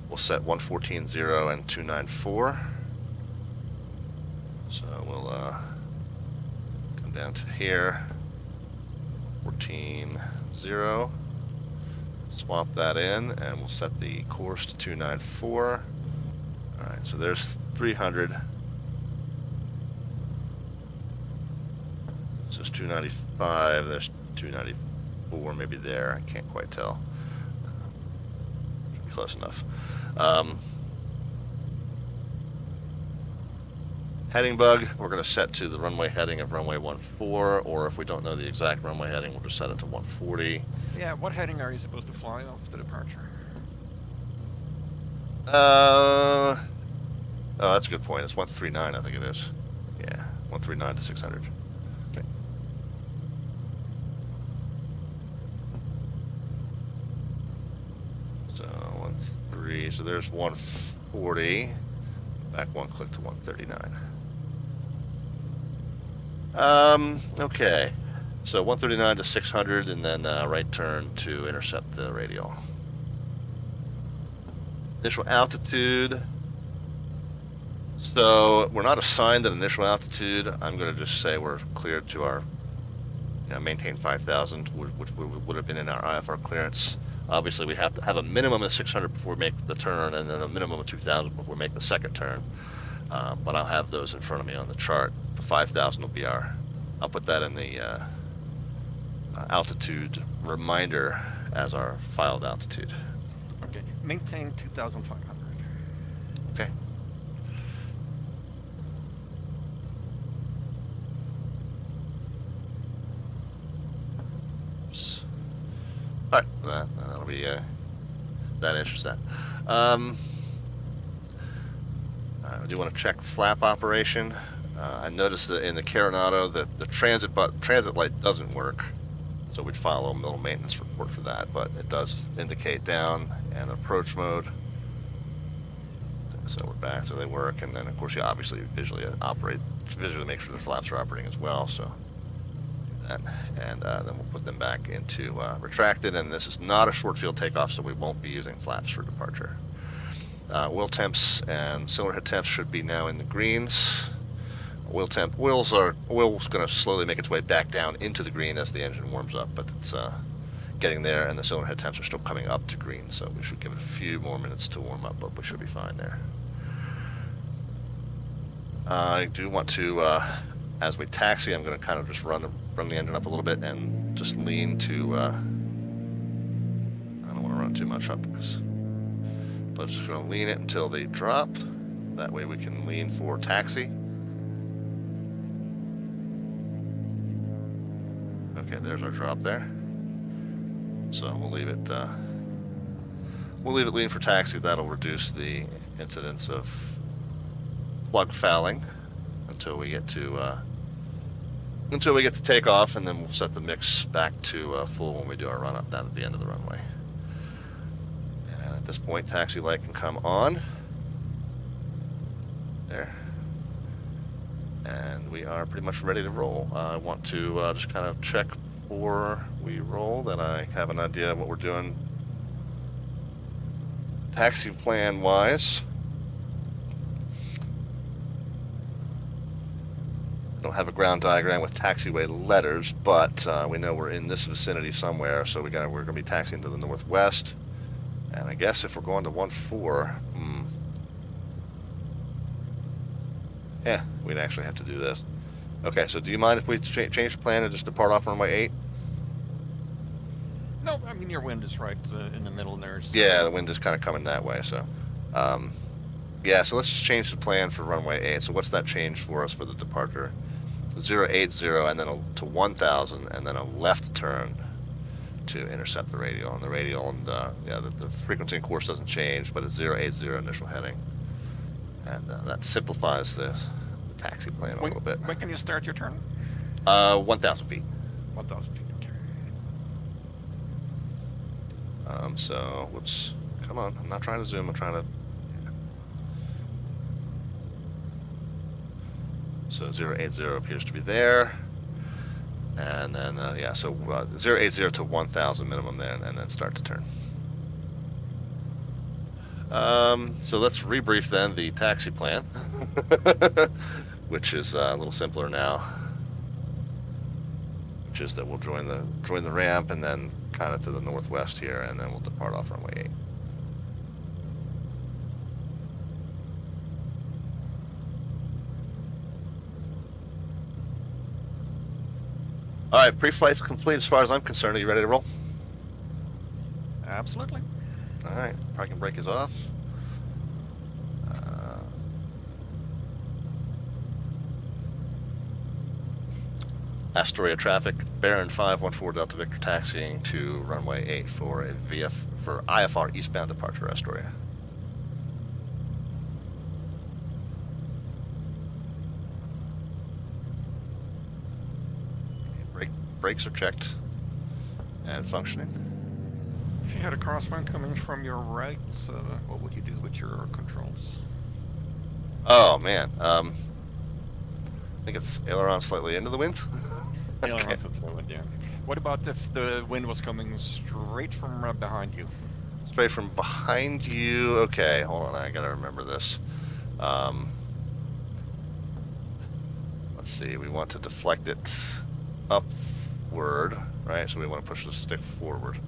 We'll set 114.0 and 294. So we'll down to here, 14.0, swap that in, and we'll set the course to 294. Alright, so there's 300. This is 295, there's 294, maybe there, I can't quite tell. Should be close enough. Heading bug, we're going to set to the runway heading of runway 14, or if we don't know the exact runway heading, we'll just set it to 140. Yeah, what heading are you supposed to fly off the departure? Oh, that's a good point. It's 139, I think it is. Yeah, 139 to 600. Okay. So 13, so there's 140. Back one click to 139. Okay, so 139 to 600, and then right turn to intercept the radial. Initial altitude. So we're not assigned an initial altitude. I'm going to just say we're cleared to our maintain 5,000, which would have been in our IFR clearance. Obviously, we have to have a minimum of 600 before we make the turn, and then a minimum of 2,000 before we make the second turn. But I'll have those in front of me on the chart. The 5,000 will be I'll put that in the altitude reminder as our filed altitude. Okay, maintain 2,500. Okay. All right, that'll be that answers that. I do want to check flap operation. I noticed that in the Carenado that the transit light doesn't work. So we'd follow a little maintenance report for that, but it does indicate down and approach mode. So we're back, so they work, and then of course you obviously visually make sure the flaps are operating as well. So do that, and then we'll put them back into retracted. And this is not a short field takeoff, so we won't be using flaps for departure. Wheel temps and cylinder head temps should be now in the greens. Wheel's going to slowly make its way back down into the green as the engine warms up, but it's getting there, and the cylinder head temps are still coming up to green, so we should give it a few more minutes to warm up, but we should be fine there. I do want to, as we taxi, I'm going to kind of just run the engine up a little bit and just lean to, I don't want to run too much up, but just going to lean it until they drop. That way we can lean for taxi. Okay, there's our drop there. So we'll leave it lean for taxi. That'll reduce the incidence of plug fouling until we get to takeoff, and then we'll set the mix back to full when we do our run up down at the end of the runway. And at this point, taxi light can come on. There. And we are pretty much ready to roll. I want to just kind of check before we roll that I have an idea of what we're doing taxi plan wise. I don't have a ground diagram with taxiway letters, but we know we're in this vicinity somewhere, so we're going to be taxiing to the northwest. And I guess if we're going to 1-4, yeah, we'd actually have to do this. Okay, so do you mind if we change the plan and just depart off runway 8? No, I mean, your wind is right in the middle there. So. Yeah, the wind is kind of coming that way, so. Yeah, so let's just change the plan for runway 8. So what's that change for us for the departure? 080 and then to 1000, and then a left turn to intercept the radial. And the radial, and yeah, the frequency and course doesn't change, but it's 080 initial heading. And that simplifies the taxi plan a little bit. When can you start your turn? 1,000 feet. 1,000 feet, okay. So, whoops. Come on, I'm not trying to zoom, I'm trying to... So 080 appears to be there. And then, yeah, so 080 to 1,000 minimum then, and then start to turn. So let's rebrief then the taxi plan, which is a little simpler now. Which is that we'll join the ramp and then kind of to the northwest here, and then we'll depart off runway 8. All right, pre-flight's complete as far as I'm concerned. Are you ready to roll? Absolutely. All right, parking brake is off. Astoria traffic, Baron 514 Delta Victor taxiing to runway 8 for a IFR eastbound departure Astoria. Brakes are checked and functioning. If you had a crosswind coming from your right, what would you do with your controls? Oh man, I think it's aileron slightly into the wind. Aileron into the wind, yeah. What about if the wind was coming straight from behind you? Straight from behind you. Okay, hold on. I gotta remember this. Let's see. We want to deflect it upward, right? So we want to push the stick forward.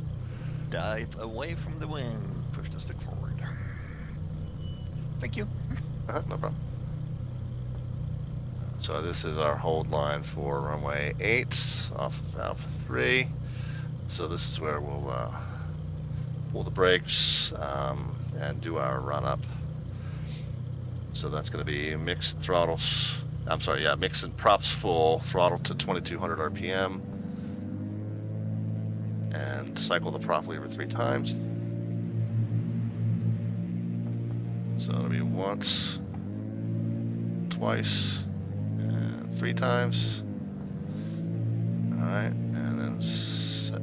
Dive away from the wind. Push the stick forward. Thank you. No problem. So this is our hold line for runway 8 off of Alpha 3. So this is where we'll pull the brakes and do our run up. So that's going to be mix throttles. I'm sorry, yeah, mix and props full, throttle to 2200 RPM, and cycle the prop lever 3 times. So it'll be once, twice, and 3 times. Alright, and then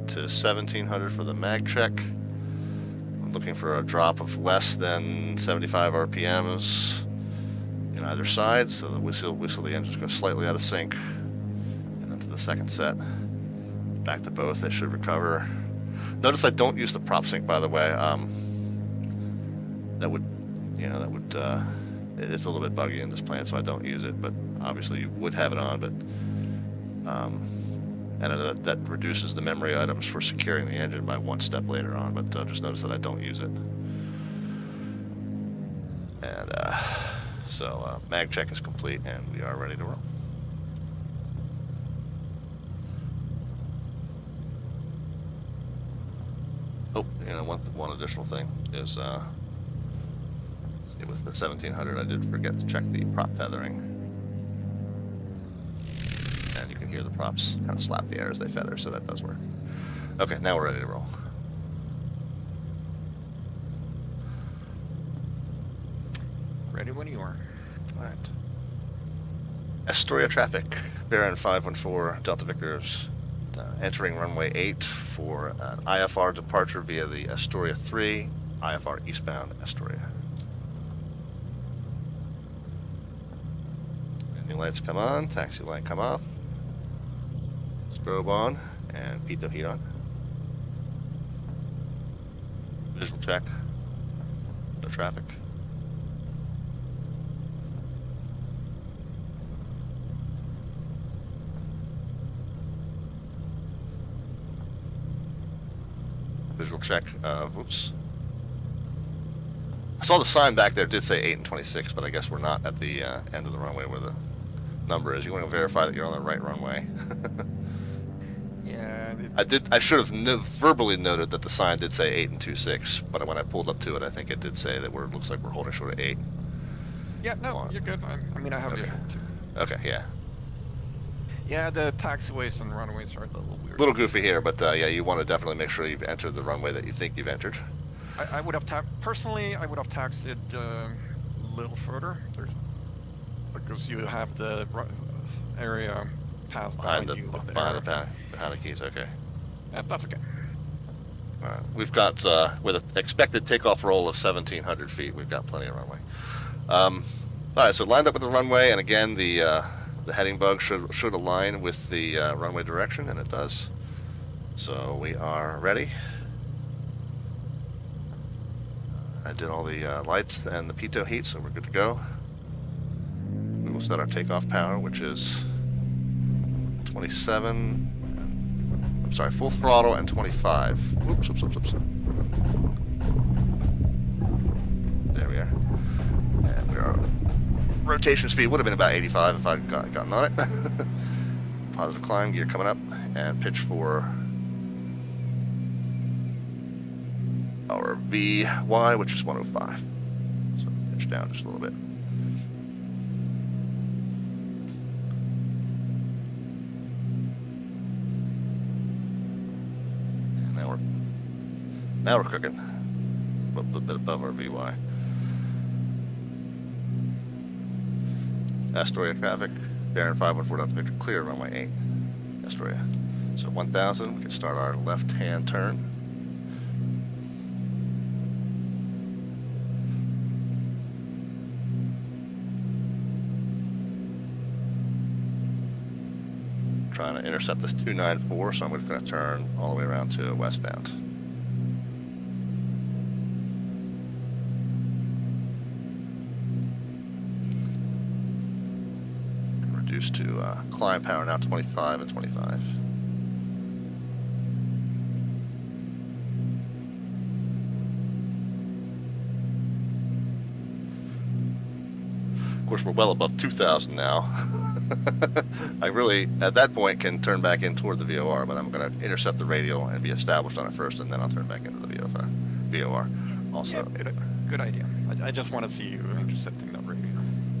to 1700 for the mag check. I'm looking for a drop of less than 75 RPMs in either side, so the whistle the engines go slightly out of sync. And then to the second set, back to both. They should recover. Notice I don't use the prop sync, by the way. That would, it's a little bit buggy in this plane, so I don't use it. But obviously you would have it on, but and that reduces the memory items for securing the engine by one step later on. But just notice that I don't use it. And so mag check is complete, and we are ready to roll. Oh, one additional thing is with the 1700, I did forget to check the prop feathering. And you can hear the props kind of slap the air as they feather, so that does work. Okay, now we're ready to roll. Ready when you are. All right. Astoria traffic, Baron 514, Delta Victors, entering runway 8 for an IFR departure via the Astoria 3, IFR eastbound Astoria. Landing lights come on, taxi light come off, strobe on, and pitot heat on. Visual check, no traffic. Visual check whoops. I saw the sign back there, it did say 8 and 26, but I guess we're not at the end of the runway where the number is. You want to verify that you're on the right runway. Yeah. I should have verbally noted that the sign did say 8 and 26, but when I pulled up to it, I think it did say that it looks like we're holding short of 8. Yeah, no, you're good. I mean, I have visual too. Okay, yeah. Yeah, the taxiways and runways are a little weird. A little goofy here, but yeah, you want to definitely make sure you've entered the runway that you think you've entered. I would have personally, I would have taxied a little further, because you have the area pass behind you. Behind the keys. Okay. Yeah, that's okay. All right. We've got with an expected takeoff roll of 1,700 feet. We've got plenty of runway. All right. So lined up with the runway, and again the heading bug should align with the runway direction, and it does. So we are ready. I did all the lights and the pitot heat, so we're good to go. We will set our takeoff power, which is 27. I'm sorry, full throttle and 25. Oops. There we are. And we are. Rotation speed would have been about 85 if I'd gotten on it. Positive climb, gear coming up, and pitch for our VY, which is 105. So pitch down just a little bit. And now we're cooking. A little bit above our VY. Astoria traffic, Baron 514 Delta Victor, clear runway 8, Astoria. So 1,000, we can start our left-hand turn. Trying to intercept this 294, so I'm just going to turn all the way around to westbound. Reduce to climb power now 25 and 25. Of course, we're well above 2,000 now. I really, at that point, can turn back in toward the VOR, but I'm going to intercept the radial and be established on it first, and then I'll turn back into the VOR. Also, yeah, good idea. I just want to see you intercepting that radio.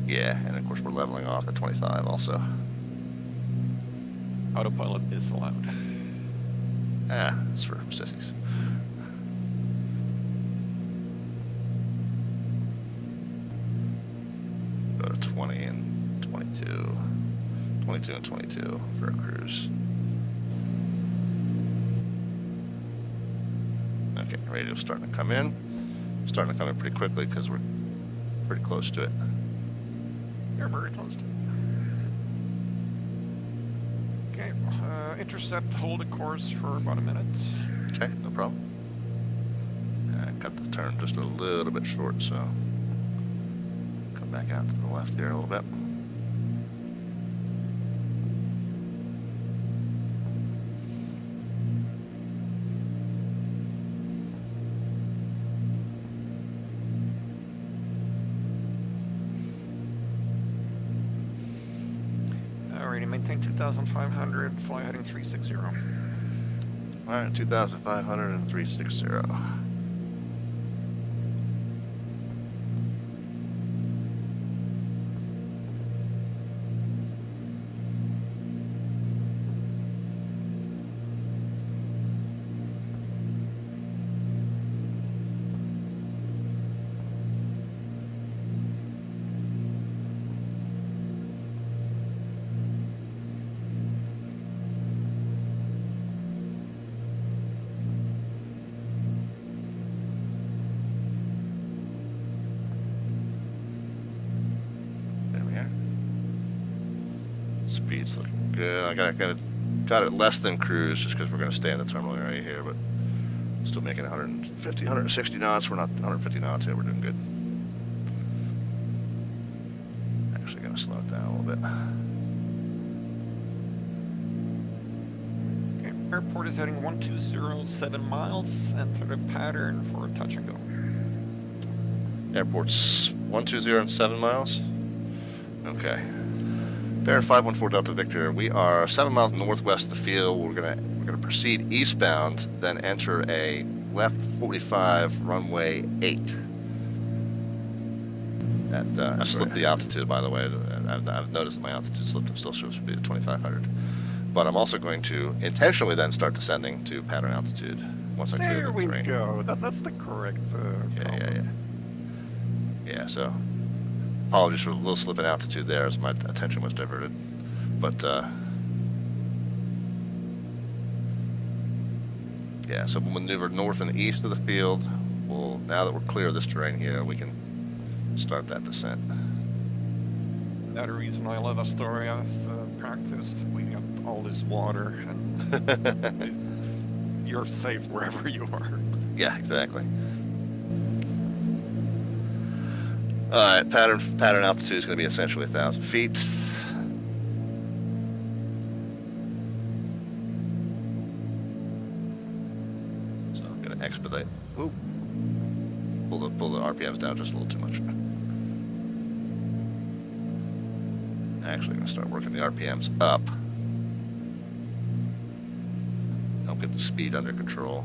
Yeah, and of course we're leveling off at 25 also. Autopilot is allowed. It's for sissies. Go to 20 and 22. 22 and 22 for a cruise. radio's starting to come in. Starting to come in pretty quickly because we're pretty close to it. You're very close to it. Okay, intercept, hold the course for about a minute. Okay, no problem. Cut the turn just a little bit short, so come back out to the left here a little bit. Alrighty, maintain 2,500, fly heading 360. Alright, 2,500 and 360. Speed's looking good. I got it less than cruise just because we're going to stay in the terminal area here, but still making 150, 160 knots. We're not 150 knots here. We're doing good. Actually, going to slow it down a little bit. Okay, airport is heading 1207 miles. Enter the pattern for touch and go. Airport's 120 and 7 miles. Okay. Bear 514 Delta Victor. We are 7 miles northwest of the field. We're gonna proceed eastbound, then enter a left 45 runway 8. I slipped the altitude, by the way. I've noticed that my altitude slipped. I'm still supposed to be at 2,500. But I'm also going to intentionally then start descending to pattern altitude once I clear the terrain. There we go. That's the correct. Yeah. So. Apologies for the little slip in altitude there as my attention was diverted. But, yeah, so we'll maneuver north and east of the field. Now that we're clear of this terrain here, we can start that descent. Another reason I love Asturias practice. We got all this water and you're safe wherever you are. Yeah, exactly. Alright, pattern altitude is going to be essentially 1,000 feet. So I'm going to expedite. Ooh. Pull the RPMs down just a little too much. Actually, going to start working the RPMs up. Help get the speed under control.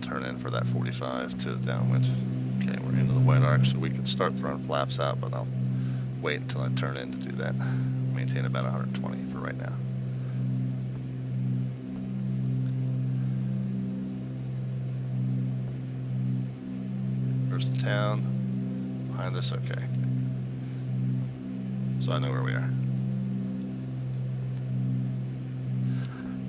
Turn in for that 45 to the downwind. Okay, we're into the white arc, so we can start throwing flaps out, but I'll wait until I turn in to do that. Maintain about 120 for right now. There's the town behind us. Okay, so I know where we are.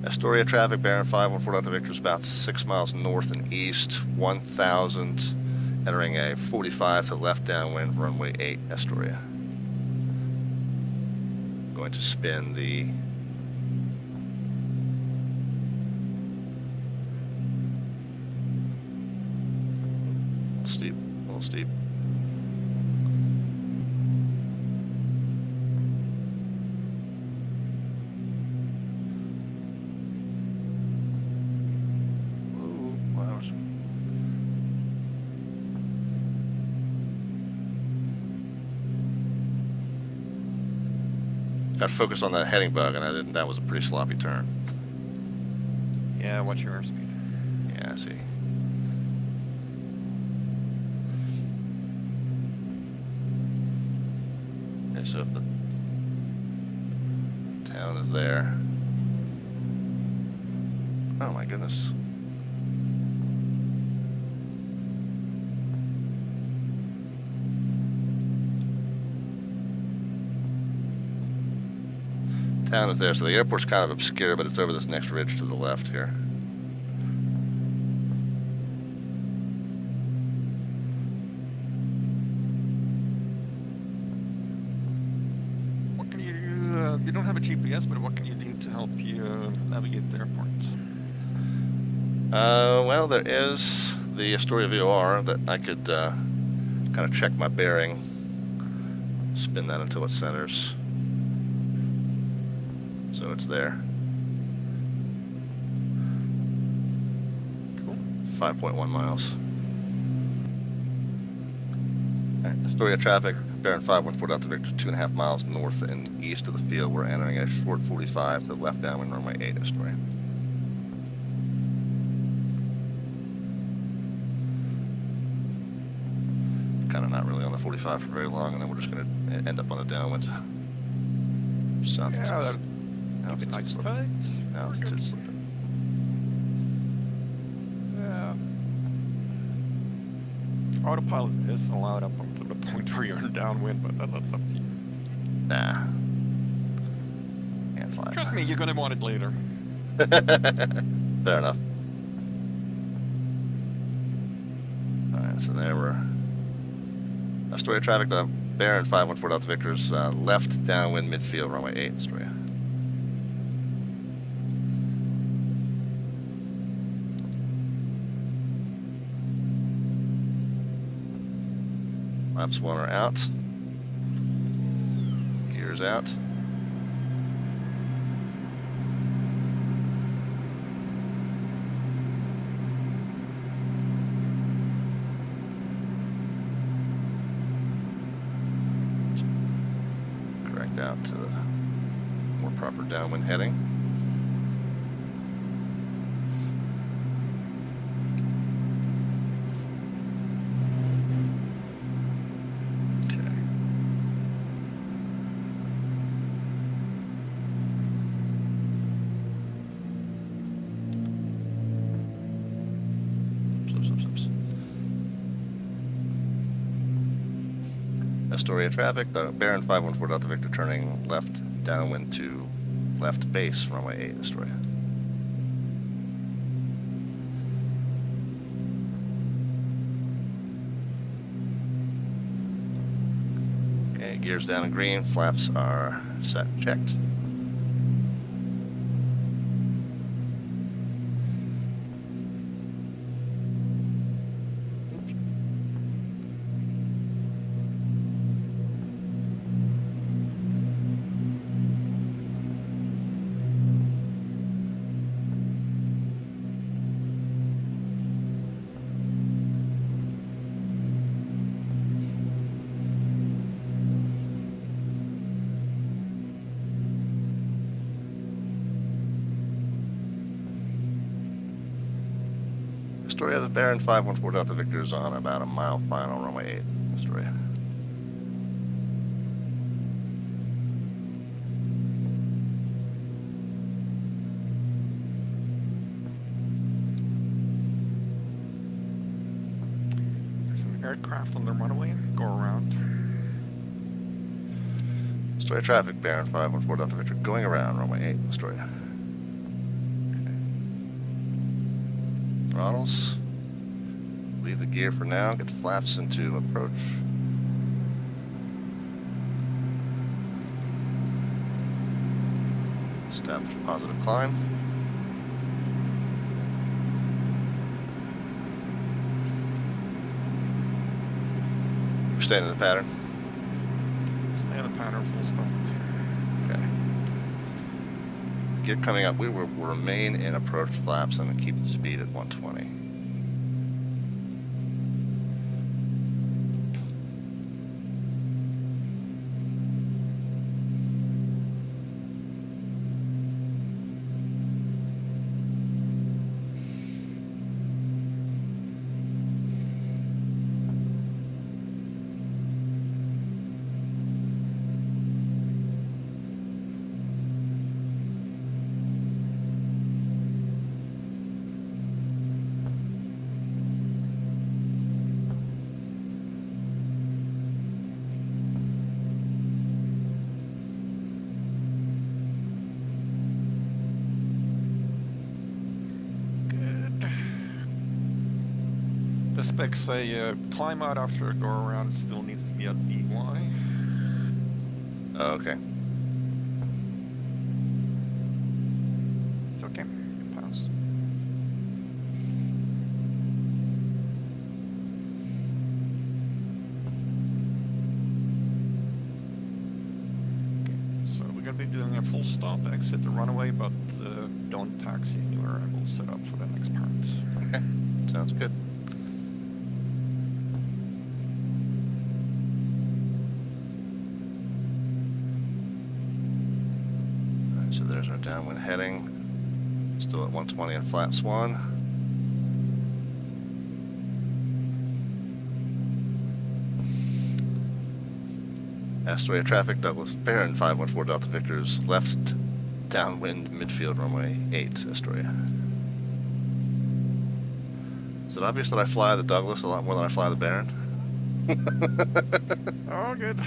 Astoria traffic, bearing 514 Delta Victor is about 6 miles north and east, 1,000, entering a 45 to left downwind, runway 8, Astoria. Going to spin the a little steep. Got focused on that heading bug, and I didn't. That was a pretty sloppy turn. Yeah, watch your airspeed. Yeah, I see. Okay, so if the town is there. Oh my goodness. Town is there, so the airport's kind of obscure, but it's over this next ridge to the left here. What can you do? You don't have a GPS, but what can you do to help you navigate the airport? Well, there is the Astoria VOR that I could kind of check my bearing, spin that until it centers. So it's there. Cool. 5.1 miles. Right, Astoria traffic, bearing 514 Delta Victor, 2.5 miles north and east of the field. We're entering a short 45 to the left downwind runway 8, Astoria. Kind of not really on the 45 for very long, and then we're just going to end up on the downwind. South Yeah, altitude nice slipping. Altitude slipping. Yeah. Autopilot is allowed up to the point where you're in downwind, but that's up to you. Nah. Can't fly. Trust me, you're gonna want it later. Fair enough. Alright, so there we're Astoria traffic, bearing 514 Delta Victor's left downwind midfield runway 8, Astoria. Flaps 1 are out. Gears out. Correct out to the more proper downwind heading. Astoria traffic, bearing 514 Delta Victor, turning left downwind to left base, runway 8, Astoria. Okay, gears down in green, flaps are set and checked. Astoria, the bearing 514 Delta Victor is on about a mile final, runway 8, Astoria. There's an aircraft on the runway. Go around. Astoria traffic, bearing 514 Delta Victor, going around, runway 8, Astoria. Throttles. Leave the gear for now. Get the flaps into approach. Establish positive climb. We're staying in the pattern. Stay in the pattern, full stop. Okay. Gear coming up. We will remain in approach flaps and keep the speed at 120. specs say climb out after a go around still needs to be at VY. Oh, okay. It's okay. It passed. So we're going to be doing a full stop, exit the runway, but don't taxi anywhere, and we'll set up for the next part. Okay, sounds good. All right, so there's our downwind heading. Still at 120 in flaps 1. Astoria traffic, Douglas Baron 514 Delta Victor's left downwind midfield runway 8, Astoria. Is it obvious that I fly the Douglas a lot more than I fly the Baron? Oh, good.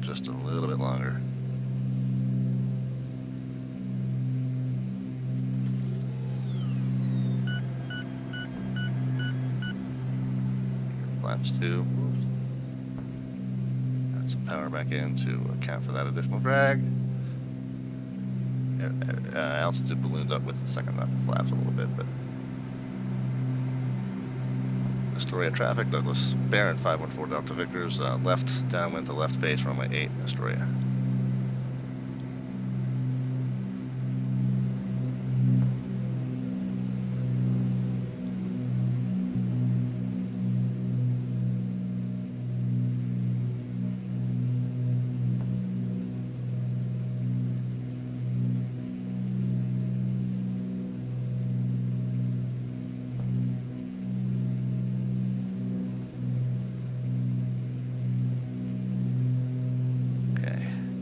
Just a little bit longer. Flaps 2. Add some power back in to account for that additional drag. Altitude ballooned up with the second knock of flaps a little bit, but Astoria traffic, Douglas Baron 514 Delta Victor's left downwind to left base runway 8, Astoria.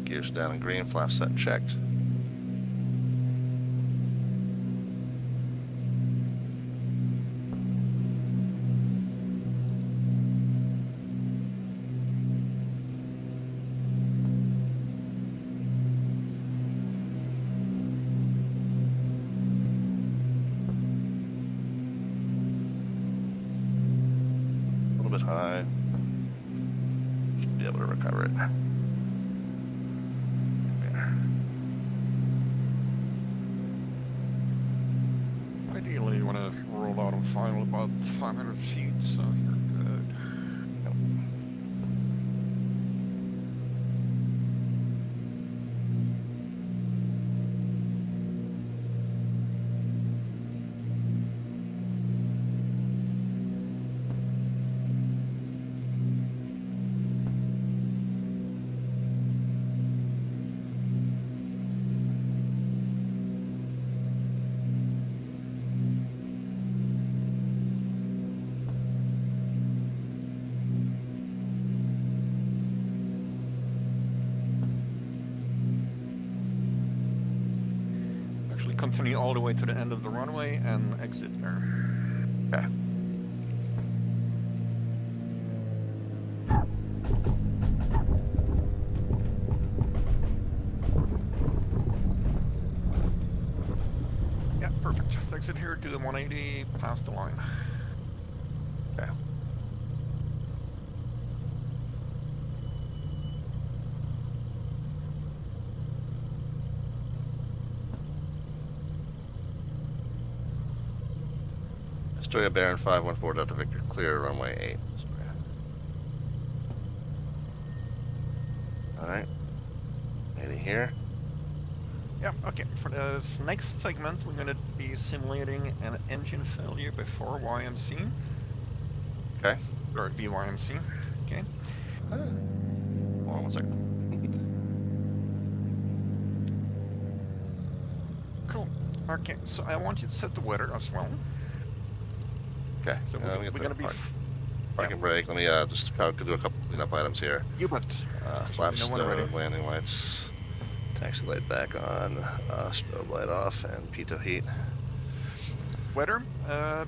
Gears down in green, flaps set and checked. A little bit high. Should be able to recover it. Ideally, you want to roll out on final about 500 feet, so you're good. Yep. Continue all the way to the end of the runway and exit there. Okay. Yeah, perfect. Just exit here, do the 180, pass the line. Okay. Astoria Baron 514 Delta Victor, clear runway 8. Astoria. Alright. Maybe here. Yeah, okay. For this next segment, we're going to be simulating an engine failure before YNC. Okay. Or VYNC. Okay. Hold on 1 second. Cool. Okay, so I want you to set the weather as well. Okay. So we're going to be... Parking brake. Let me just do a couple cleanup items here. You bet. Flaps No one ready. stowed, landing lights. Taxi light back on, strobe light off, and pitot heat. Weather, I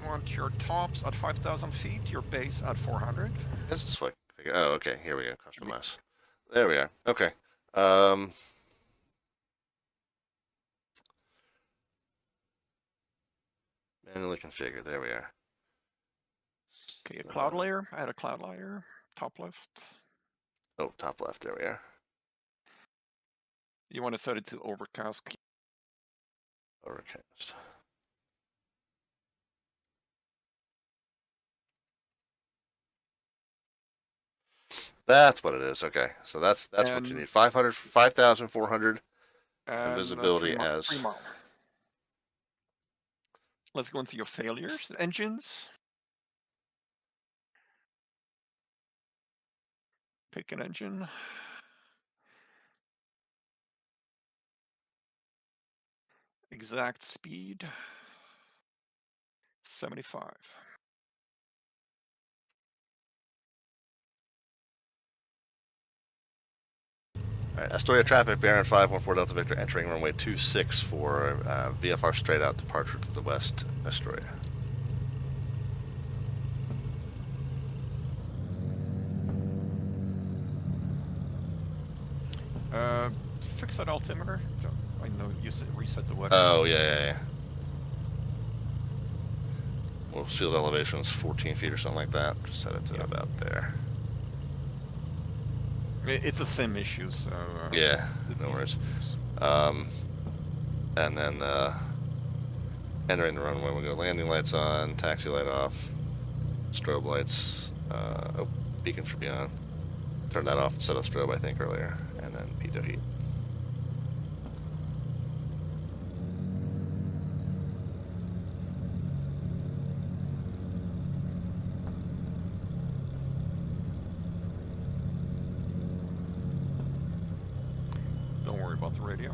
want your tops at 5,000 feet, your base at 400. This is what. Oh, okay. Here we go. Customize. There we are. Okay. Manually configure. There we are. Okay, a cloud layer. Add a cloud layer. Top left. Oh, top left. There we are. You want to set it to overcast. Overcast. That's what it is. Okay, so that's what you need. 500, 5,400, and visibility as 3 mile. Let's go into your failures. Engines. Pick an engine. Exact speed. 75. All right, Astoria traffic, Baron 514 Delta Victor entering runway 26 for VFR straight out departure to the west, Astoria. Fix that altimeter. I know you reset the weather. Oh, yeah. Well, field elevation is 14 feet or something like that. Just set it to about there. It's a sim issue, so... yeah, no worries. And then entering the runway, we'll go landing lights on, taxi light off, strobe lights, oh, beacon should be on. Turn that off instead of strobe, I think, earlier, and then pitot heat. Don't worry about the radio.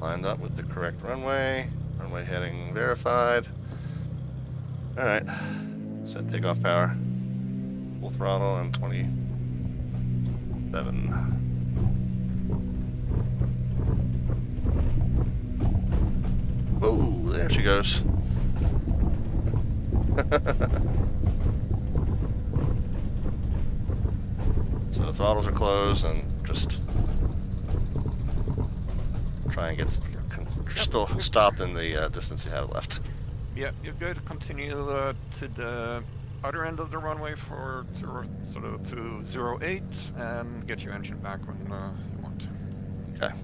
Lined up with the correct runway. Runway heading verified. Alright. Set takeoff power. Full throttle and 27. Whoa, there she goes. So the throttles are closed and just try and get still stopped in the distance you have left. Yeah, you're good. Continue to the other end of the runway for sort of to 08 and get your engine back when you want to. Okay.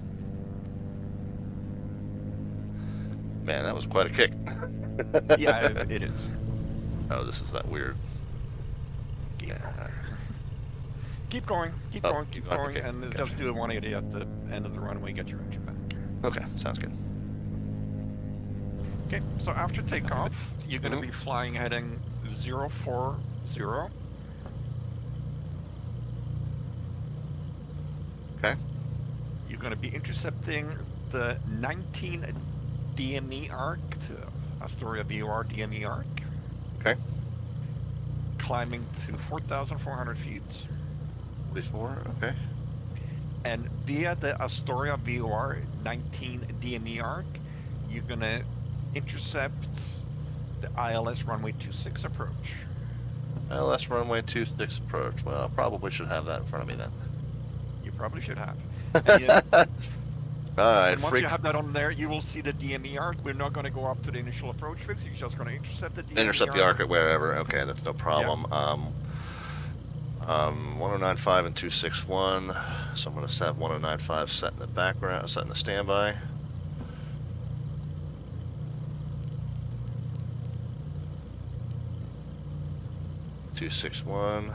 Man, that was quite a kick. Yeah, it is. Oh, this is that weird. Keep going, keep going, okay, and gotcha. just do a 180 at the end of the runway, get your engine back. Okay, sounds good. Okay, so after takeoff, you're going to be flying heading 040. Okay. You're going to be intercepting the 19 DME arc to Astoria VOR DME arc. Okay. Climbing to 4,400 feet. Before, okay. And via the Astoria VOR 19 DME arc, you're going to intercept the ILS runway 26 approach. ILS runway 26 approach. Well, I probably should have that in front of me then. You probably should have. Alright, And once you have that on there, you will see the DME arc. We're not going to go up to the initial approach fix. You're just going to intercept the DME intercept the arc at wherever. Okay, that's no problem. Yeah. 1095 and 261. So I'm going to set 1095 set in the background, set in the standby. Two 6-1.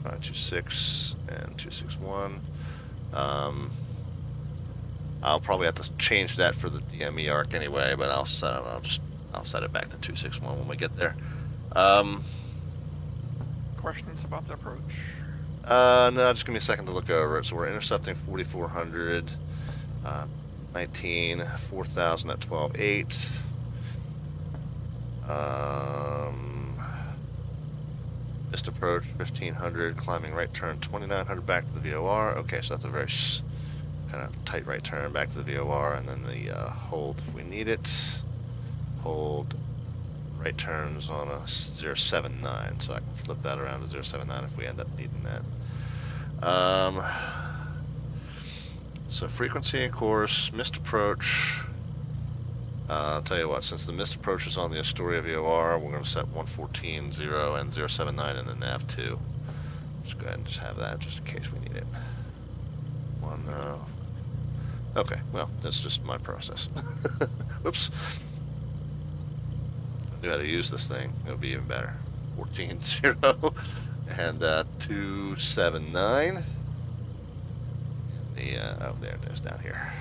526 and 261. I'll probably have to change that for the DME arc anyway, but I'll set it back to 261 when we get there. questions about the approach? No, just give me a second to look over it. So we're intercepting 4,400, 19, 4,000 at 12.8. Missed approach 1,500, climbing right turn 2,900 back to the VOR. Okay, so that's a very kind of tight right turn back to the VOR, and then the hold if we need it. Hold right turns on a 079, so I can flip that around to 079 if we end up needing that. So frequency and course, missed approach. I'll tell you what, since the missed approach is on the Astoria VOR, we're going to set 114.0 and 079 in the nav2. Just go ahead and just have that just in case we need it. Okay, well, that's just my process. Whoops. I knew how to use this thing. It would be even better. 14.0 and 279. Oh, there it is down here.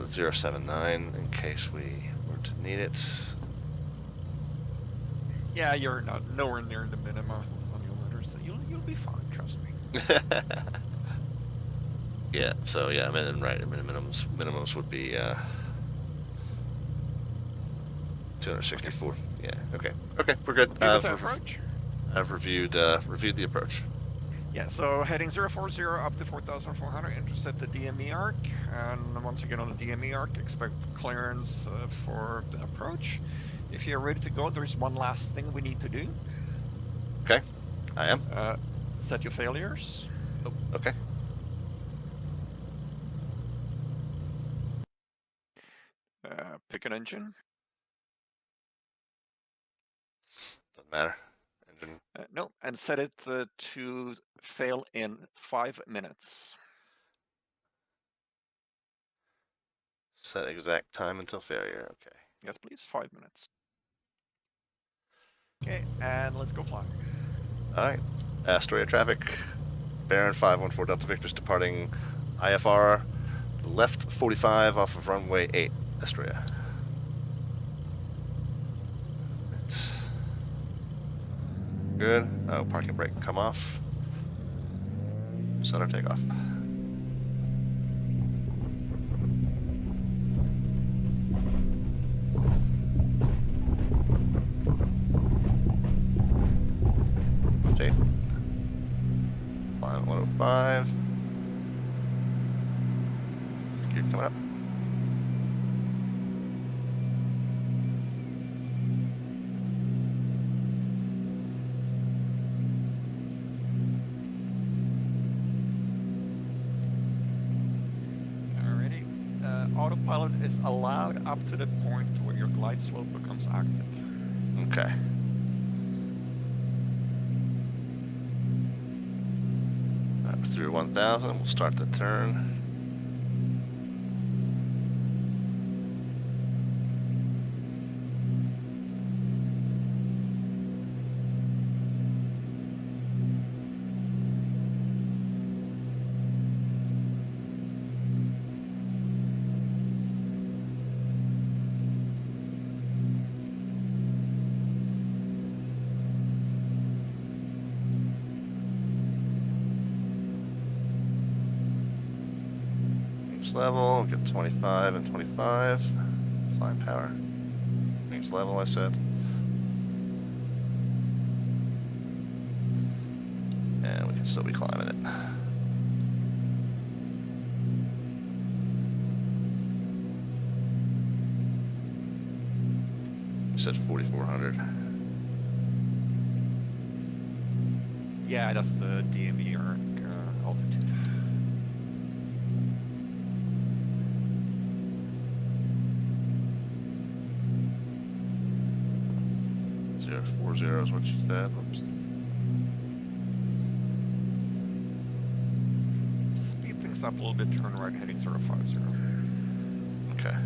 079 in case we were to need it. Yeah, you're nowhere near the minimum on your letters, so you'll be fine. Trust me. Yeah. So yeah, right. Minimums would be 264. Okay. Yeah. Okay. Okay. We're good. Approach? I've reviewed the approach. Yeah, so heading 040 up to 4,400, intercept the DME arc, and once you get on the DME arc, expect clearance for the approach. If you're ready to go, there's one last thing we need to do. Okay, I am. Set your failures. Oh, okay. Pick an engine. Doesn't matter. Engine. No, and set it to fail in 5 minutes. Set exact time until failure. Okay. Yes, please. 5 minutes. Okay, and let's go flying. All right. Astoria traffic. Baron 514 Delta Victor's departing IFR left 45 off of runway 8, Astoria. Good. Oh, parking brake come off. Set our takeoff. Safe. Climb 105. Gear coming up. Autopilot is allowed up to the point where your glide slope becomes active. Okay. Through 1,000, we'll start the turn. Level, get 25 and 25. Flying power. Next level, I said. And we can still be climbing it. You said 4,400. Yeah, that's the DME arc altitude. 040 is what you said. Oops. Speed things up a little bit, turn right heading 050. Okay.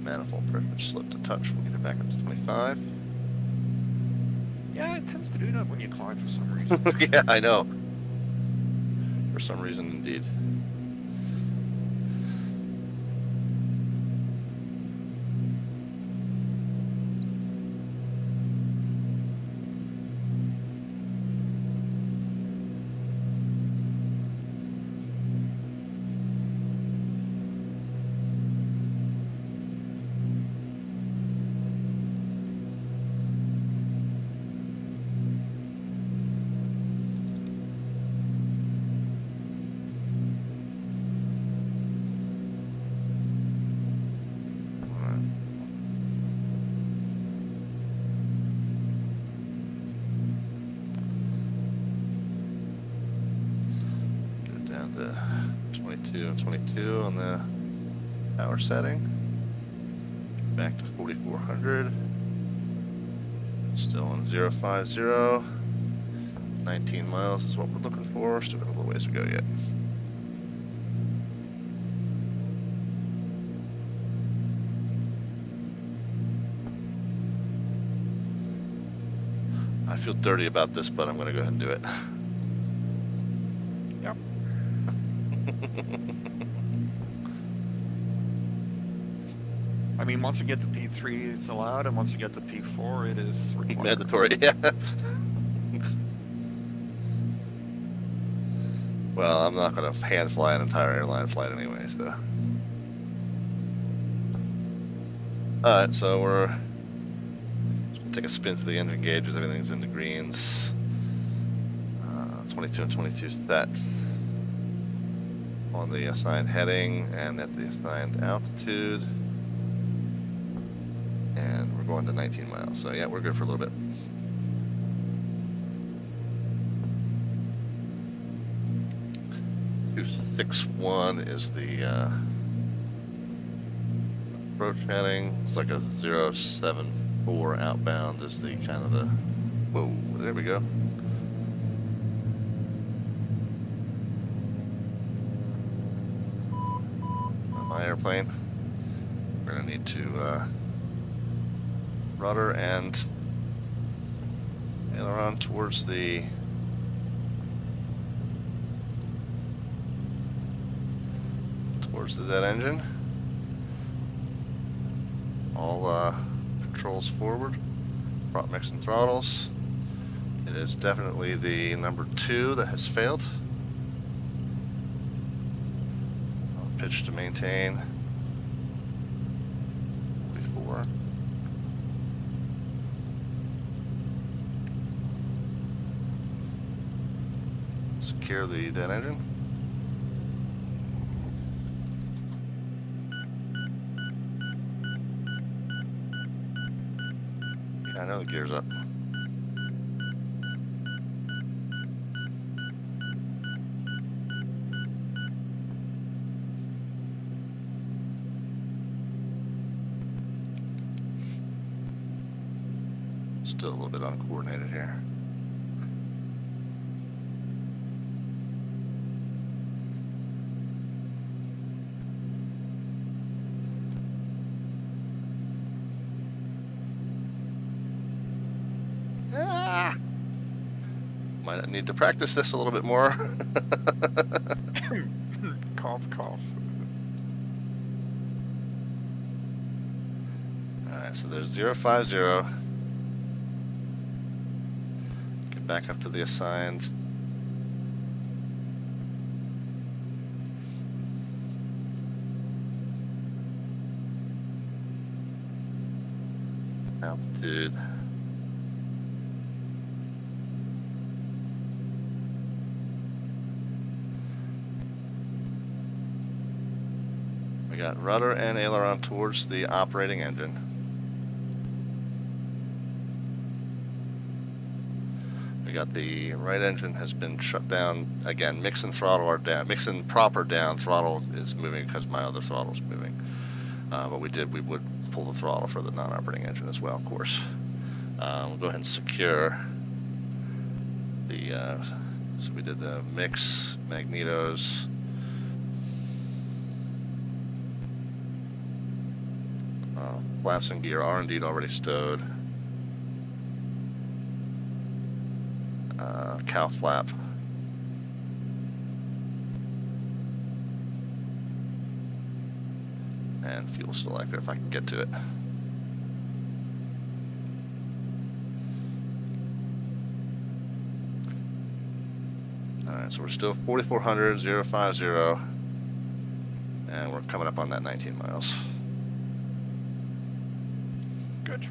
Manifold pressure slipped a touch. We'll get it back up to 25. Yeah, it tends to do that when you climb for some reason. Yeah, I know. For some reason, indeed. Down to 22 and 22 on the power setting. Back to 4400. Still on 050. 19 miles is what we're looking for. Still got a little ways to go yet. I feel dirty about this, but I'm going to go ahead and do it. Yep. I mean, once you get to P3, it's allowed, and once you get to P4, it is required. Mandatory, yeah. Well, I'm not going to hand fly an entire airline flight anyway, so. Alright, so we're just going to take a spin through the engine gauges. Everything's in the greens. 22 and 22 sets on the assigned heading and at the assigned altitude. And we're going to 19 miles. So yeah, we're good for a little bit. .261 is the approach heading. It's like a 074 outbound is the kind of the, whoa, there we go. My airplane. We're gonna need to rudder and aileron towards the dead engine. All controls forward. Prop mix and throttles. It is definitely the number 2 that has failed. Pitch to maintain. 44. Secure the dead engine. Yeah, I know the gear's up. Still a little bit uncoordinated here. Might need to practice this a little bit more. Cough, cough. Alright, so there's 050. Get back up to the assigned. Altitude. We got rudder and aileron towards the operating engine. We got the right engine has been shut down. Again, mix and throttle are down. Mix and prop are down. Throttle is moving because my other throttle is moving. But we would pull the throttle for the non-operating engine as well, of course. We'll go ahead and secure the, so we did the mix, magnetos, flaps and gear are indeed already stowed. cow flap. And fuel selector if I can get to it. Alright, so we're still 4,400, 050, and we're coming up on that 19 miles. Good.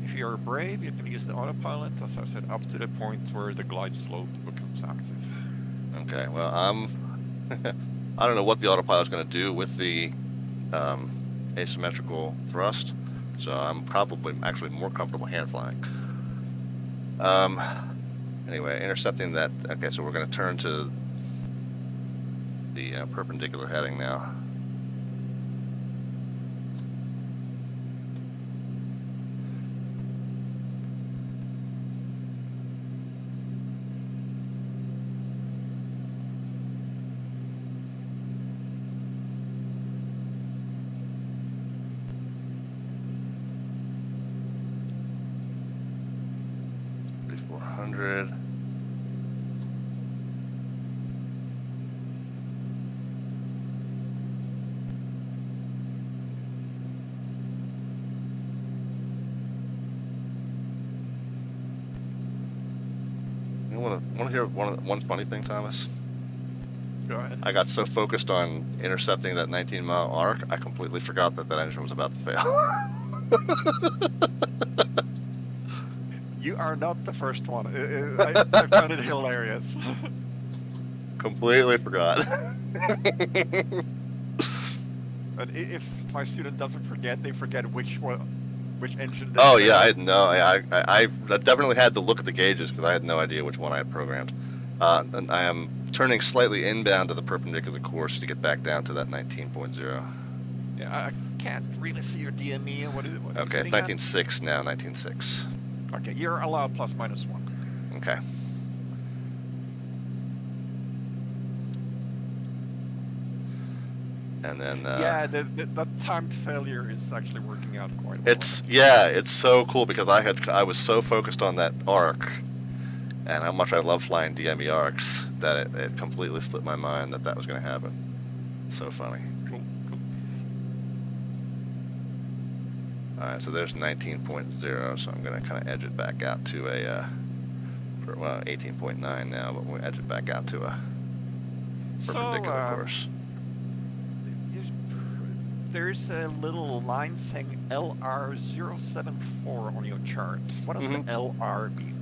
If you're brave, you can use the autopilot, as I said, up to the point where the glide slope becomes active. Okay, well, I don't know what the autopilot's going to do with the asymmetrical thrust, so I'm probably actually more comfortable hand flying. Anyway, intercepting that. Okay, so we're going to turn to the perpendicular heading now. Want to hear one funny thing, Thomas? Go ahead. I got so focused on intercepting that 19-mile arc, I completely forgot that that engine was about to fail. You are not the first one. I found it hilarious. Completely forgot. And if my student doesn't forget, they forget which engine. Oh yeah, I had no. I definitely had to look at the gauges because I had no idea which one I had programmed. And I am turning slightly inbound to the perpendicular course to get back down to that 19.0. Yeah, I can't really see your DME. What is it? Okay, 19.6 now. 19.6. Okay, you're allowed ±1. Okay. And then yeah, the timed failure is actually working out quite well. It's so cool because I was so focused on that arc and how much I love flying DME arcs that it completely slipped my mind that was going to happen. So funny. Cool. All right, so there's 19.0, so I'm going to kind of edge it back out to a 18.9 now, but we'll edge it back out to a perpendicular course. There's a little line saying LR074 on your chart. What does the LR mean?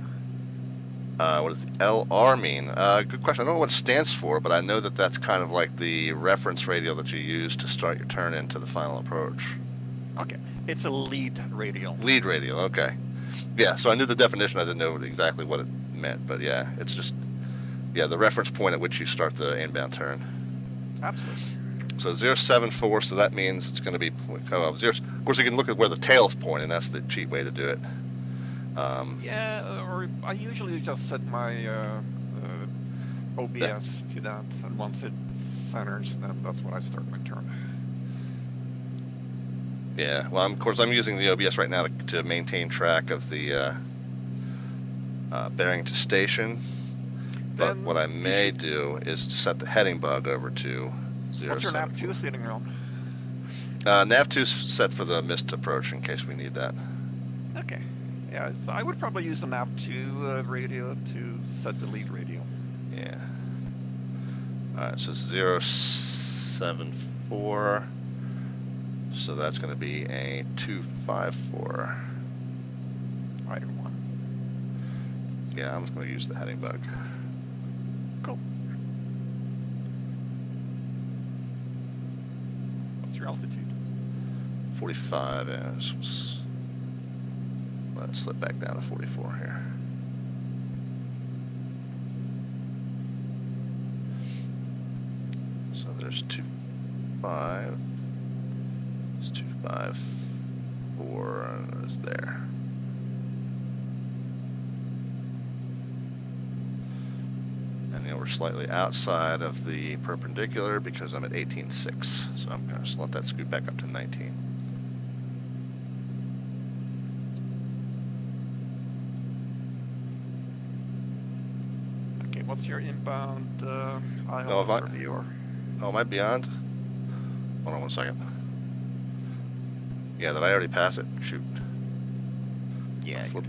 What does the LR mean? Good question. I don't know what it stands for, but I know that that's kind of like the reference radial that you use to start your turn into the final approach. Okay, it's a lead radial. Lead radial, okay. Yeah, so I knew the definition. I didn't know exactly what it meant, but yeah, it's just the reference point at which you start the inbound turn. Absolutely. So 074, so that means it's going to be 0. Of course, you can look at where the tail's pointing. That's the cheap way to do it. Or I usually just set my OBS to that, and once it centers, then that's when I start my turn. Yeah, well, of course, I'm using the OBS right now to maintain track of the bearing to station. But then what I may do is set the heading bug over to 074. What's your nav2 setting on? Nav2 is set for the missed approach in case we need that. Okay. Yeah, so I would probably use the nav2 radio to set the lead radio. Yeah. All right, so 074. So that's going to be a 254. Either one. Yeah, I'm just going to use the heading bug. Cool. What's your altitude? 45 is. Let's slip back down to 44 here. So there's 25. There's 254 and it's there. And we're slightly outside of the perpendicular because I'm at 18.6. So I'm going to let that scoot back up to 19. What's your inbound No, ILS or VOR? Oh, am I beyond? Hold on 1 second. Yeah, did I already pass it? Shoot. Yeah, I flip.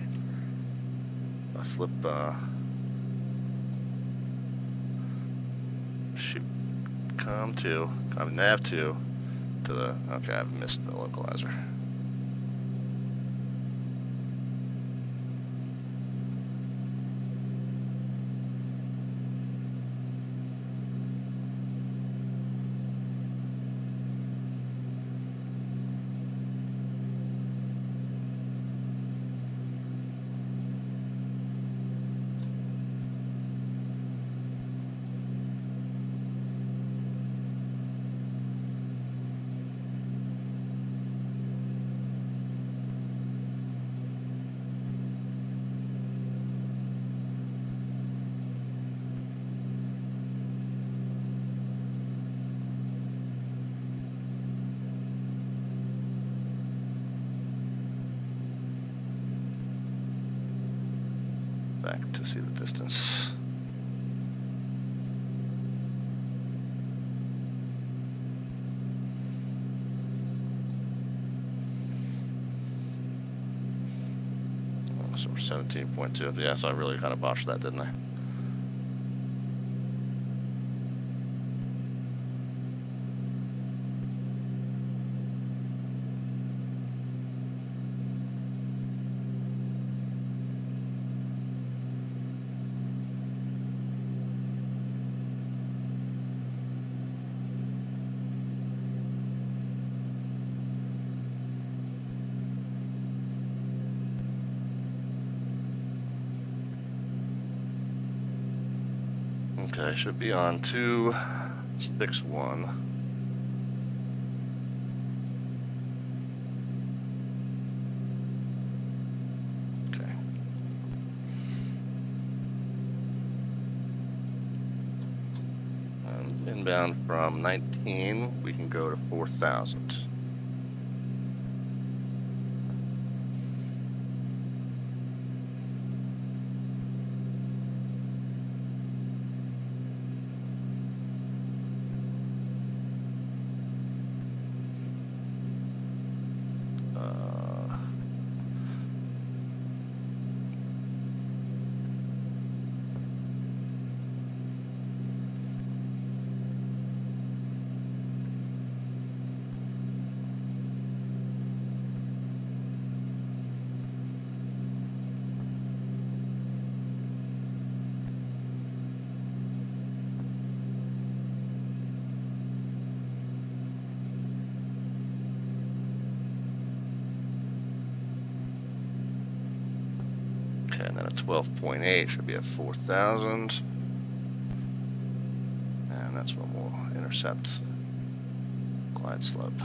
Shoot. Nav 2 to the. Okay, I've missed the localizer. Back to see the distance. So we're 17.2. Yeah, so I really kind of botched that, didn't I? Okay, should be on 261. Okay. And inbound from 19, we can go to 4,000. Okay, and then a 12.8 should be at 4,000. And that's when we'll intercept glide slope.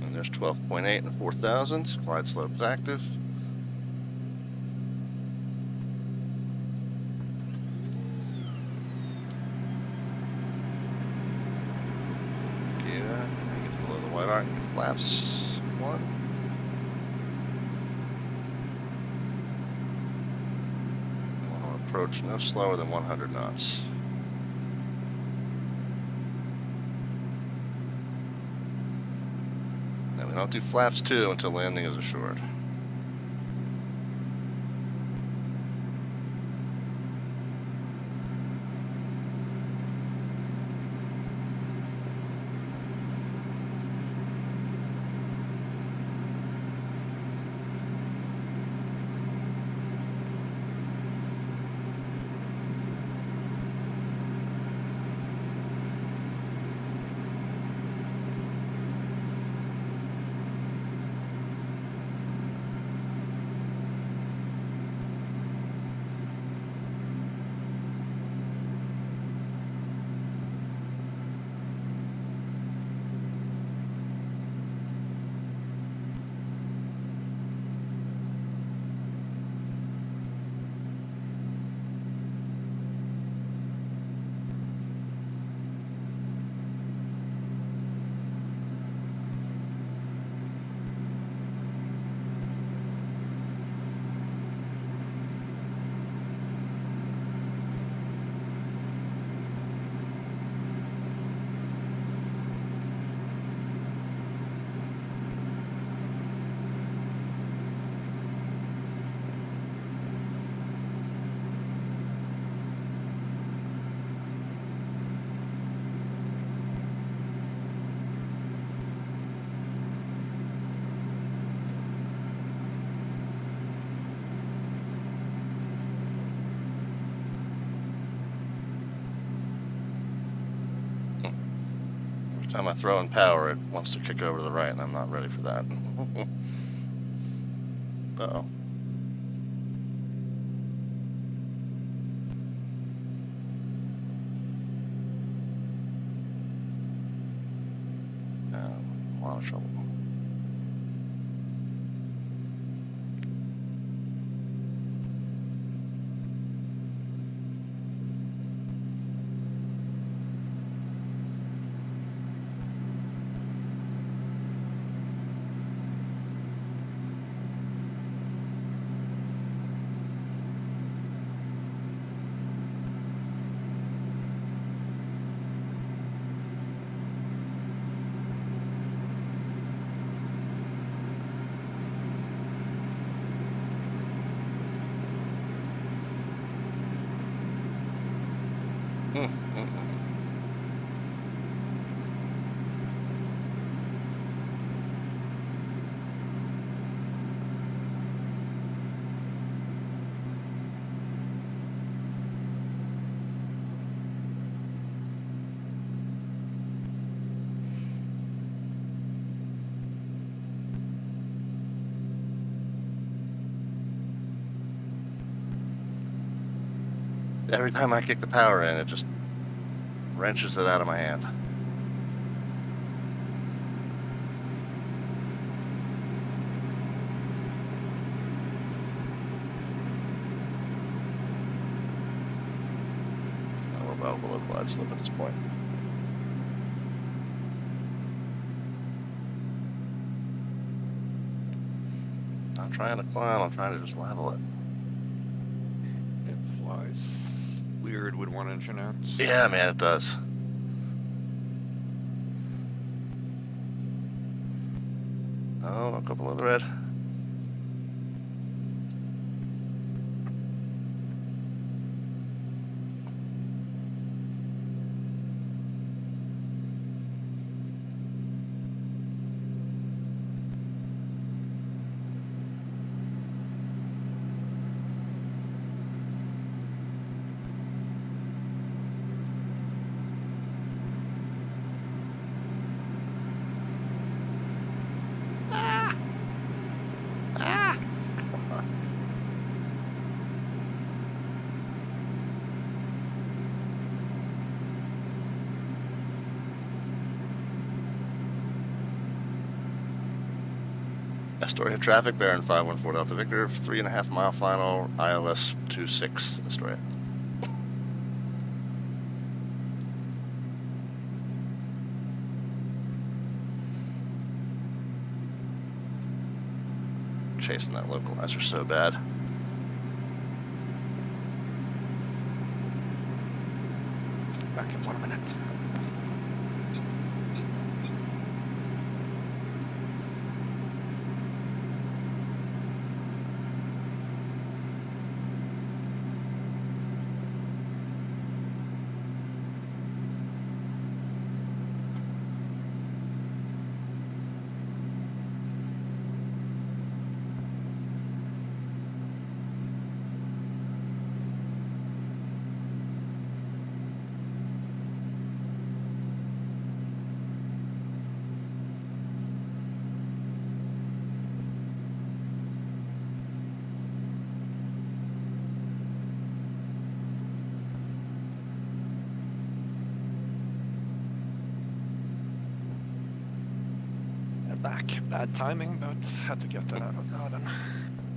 And there's 12.8 and 4,000. Glide slope is active. Flaps 1. I want to approach no slower than 100 knots. Now we don't do flaps 2 until landing is assured. time I throw in power, it wants to kick over to the right, and I'm not ready for that. Uh-oh. A lot of trouble. Every time I kick the power in, it just wrenches it out of my hand. We're about below glide slope at this point. Not trying to climb, I'm trying to just level it. It flies weird with one engine out. Yeah, man, it does. Oh, a couple of the red. Astoria traffic, Baron 514 Delta Victor, 3.5 mile final, ILS 26, Astoria. Chasing that localizer so bad. Back in 1 minute. Back. Bad timing, but had to get that out of garden.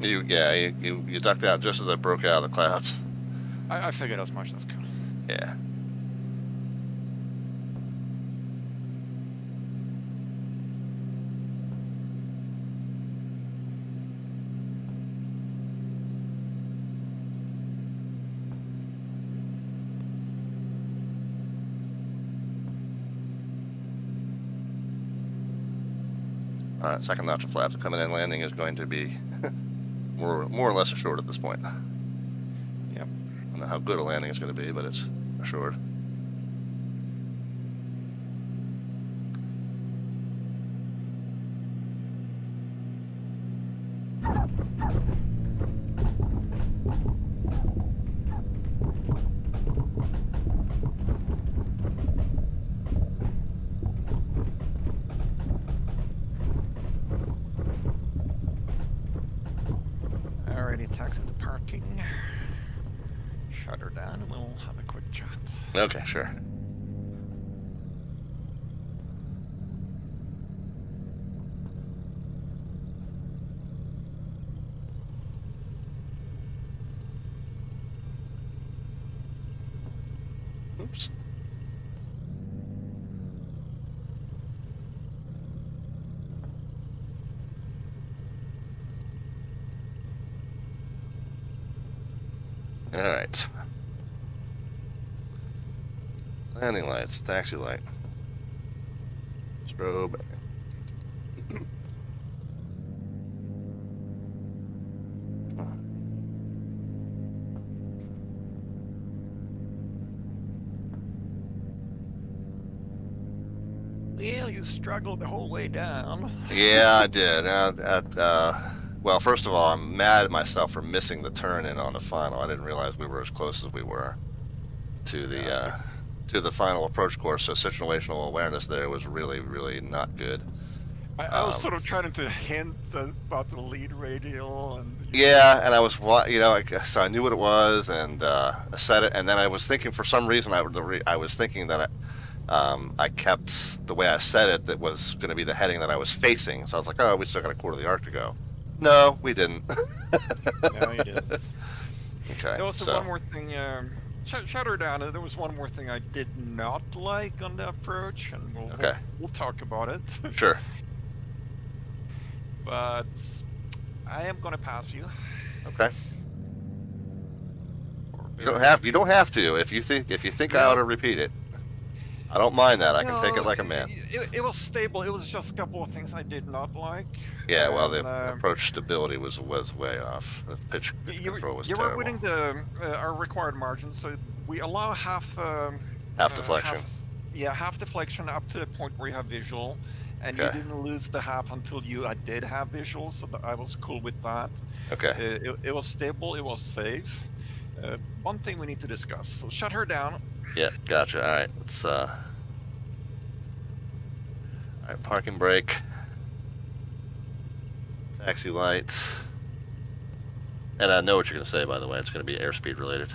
You ducked out just as I broke out of the clouds. I figured as much. That's cool. Yeah. Alright, second notch of flaps coming in. Landing is going to be more or less assured at this point. Yep. I don't know how good a landing is going to be, but it's assured. Alrighty, taxi to parking. Shut her down and we'll have a quick chat. Okay, sure. Oops. All right. Landing lights, taxi light. Strobe. Yeah, you struggled the whole way down. Yeah, I did. Well, first of all, I'm mad at myself for missing the turn in on the final. I didn't realize we were as close as we were to the final approach course. So situational awareness there was really, really not good. I was sort of trying to hint about the lead radial and. Yeah, and I was, so I knew what it was, and I said it, and then I was thinking for some reason I was thinking that I kept the way I said it that was going to be the heading that I was facing. So I was like, oh, we still got a quarter of the arc to go. No, we didn't. No, you didn't. Okay. There was one more thing. Shut her down. There was one more thing I did not like on the approach, and we'll talk about it. Sure. But I am going to pass you. Okay. You don't have to. If you think I ought to repeat it, I don't mind that. I can take it like a man. It was stable. It was just a couple of things I did not like. Yeah, well, the approach stability was way off. The pitch control was terrible. You were within our required margin, so we allow half deflection. Half deflection up to the point where you have visual, and you didn't lose the half until you did have visual, so I was cool with that. Okay. It was stable. It was safe. One thing we need to discuss. So shut her down. Yeah, gotcha. All right, let's. All right, parking brake, taxi light, and I know what you're going to say. By the way, it's going to be airspeed related.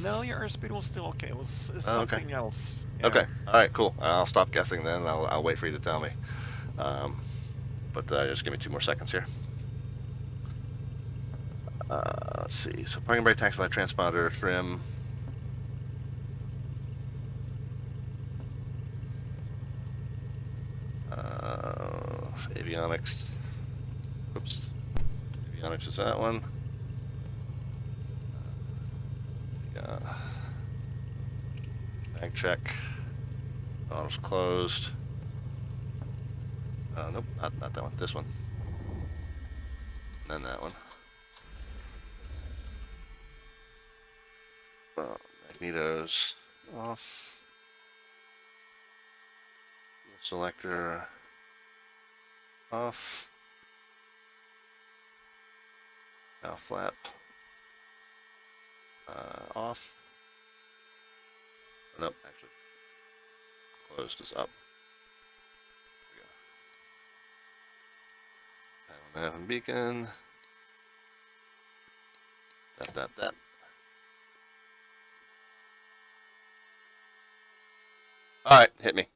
No, your airspeed was still okay. It was something else. Yeah. Okay. All right. Cool. I'll stop guessing then. I'll wait for you to tell me. But just give me 2 more seconds here. Let's see. So parking brake, taxi light, transponder, trim. Avionics. Oops. Avionics is that one. Bag check. Auto's closed. Nope, not that one. This one. And then that one. Magnetos off. Selector off. Now flap off. Nope, actually closed is up. There we go. And beacon. That. All right, hit me.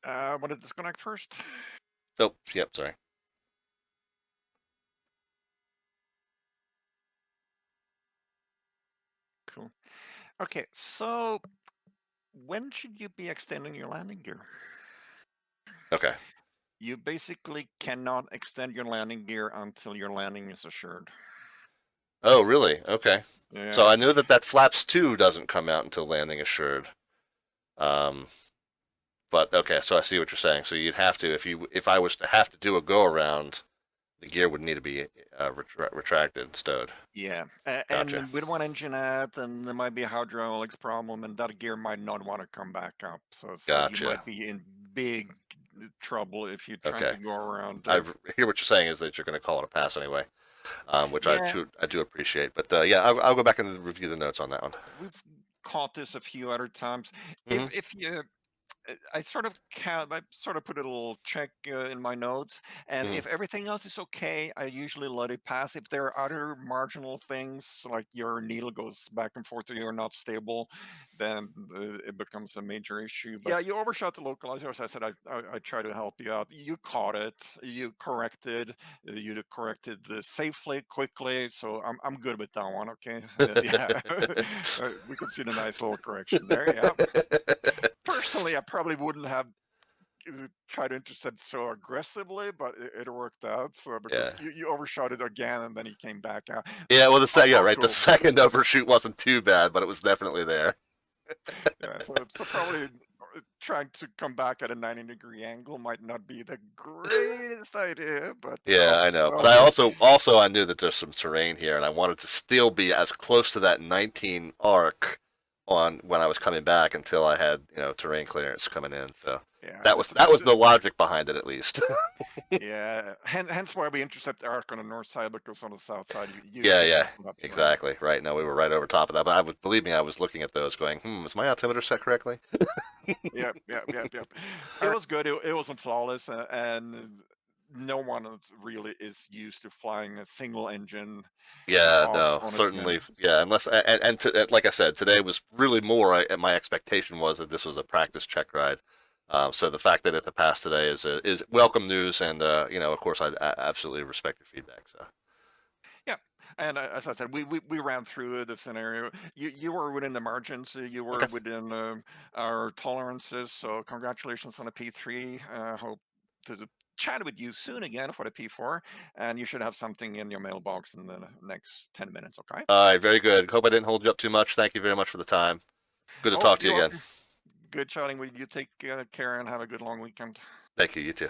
Want to disconnect first? Oh, yep, sorry. Cool. Okay, so when should you be extending your landing gear? Okay. You basically cannot extend your landing gear until your landing is assured. Oh, really? Okay. Yeah. So I know that flaps 2 doesn't come out until landing assured. But okay, so I see what you're saying. So you'd have to, if I was to have to do a go around, the gear would need to be retracted, stowed. Yeah, Gotcha. And with one engine out, and there might be a hydraulics problem, and that gear might not want to come back up. So Gotcha. You might be in big trouble if you're trying to go around. I hear what you're saying is that you're going to call it a pass anyway, which I do appreciate. But yeah, I'll go back and review the notes on that one. We've caught this a few other times. Mm-hmm. If you I sort of I sort of put a little check in my notes, and Mm. if everything else is okay, I usually let it pass. If there are other marginal things, like your needle goes back and forth or you're not stable, then it becomes a major issue. But yeah, you overshot the localizer. As I said, I try to help you out. You caught it, you corrected safely, quickly. So I'm good with that one. Okay, yeah, we can see the nice little correction there. Yeah. Personally, I probably wouldn't have tried to intercept so aggressively, but it worked out. So because Yeah. you overshot it again and then he came back out. Yeah, well, yeah, I'll right. The go for it. second overshoot wasn't too bad, but it was definitely there. Yeah, so probably trying to come back at a 90-degree angle might not be the greatest idea, but Yeah, I know. But I'll I do it. also I knew that there's some terrain here, and I wanted to still be as close to that 19 arc on when I was coming back until I had, terrain clearance coming in. So Yeah, that was the logic behind it, at least. yeah. Hence why we intercept the arc on the north side, because on the south side Yeah, you yeah, don't have that terrain. exactly. Right. No, we were right over top of that. But believe me, I was looking at those, going, is my altimeter set correctly? Yep, yep, yep, yep. All It right. was good. It wasn't flawless, and no one really is used to flying a single engine Yeah, ops no, on a certainly, twin. yeah. Unless like I said, today was really more. My expectation was that this was a practice check ride. So the fact that it's a pass today is welcome news, and of course, I absolutely respect your feedback. So Yeah, and as I said, we ran through the scenario. You were within the margins. You were okay, within our tolerances. So congratulations on a P3. Hope to chat with you soon again for the P4, and you should have something in your mailbox in the next 10 minutes. Okay. all right, very good. Hope I didn't hold you up too much. Thank you very much for the time. Good to Oh, talk to you you're again. welcome. Good chatting with you. Take care and have a good long weekend. Thank you. You too.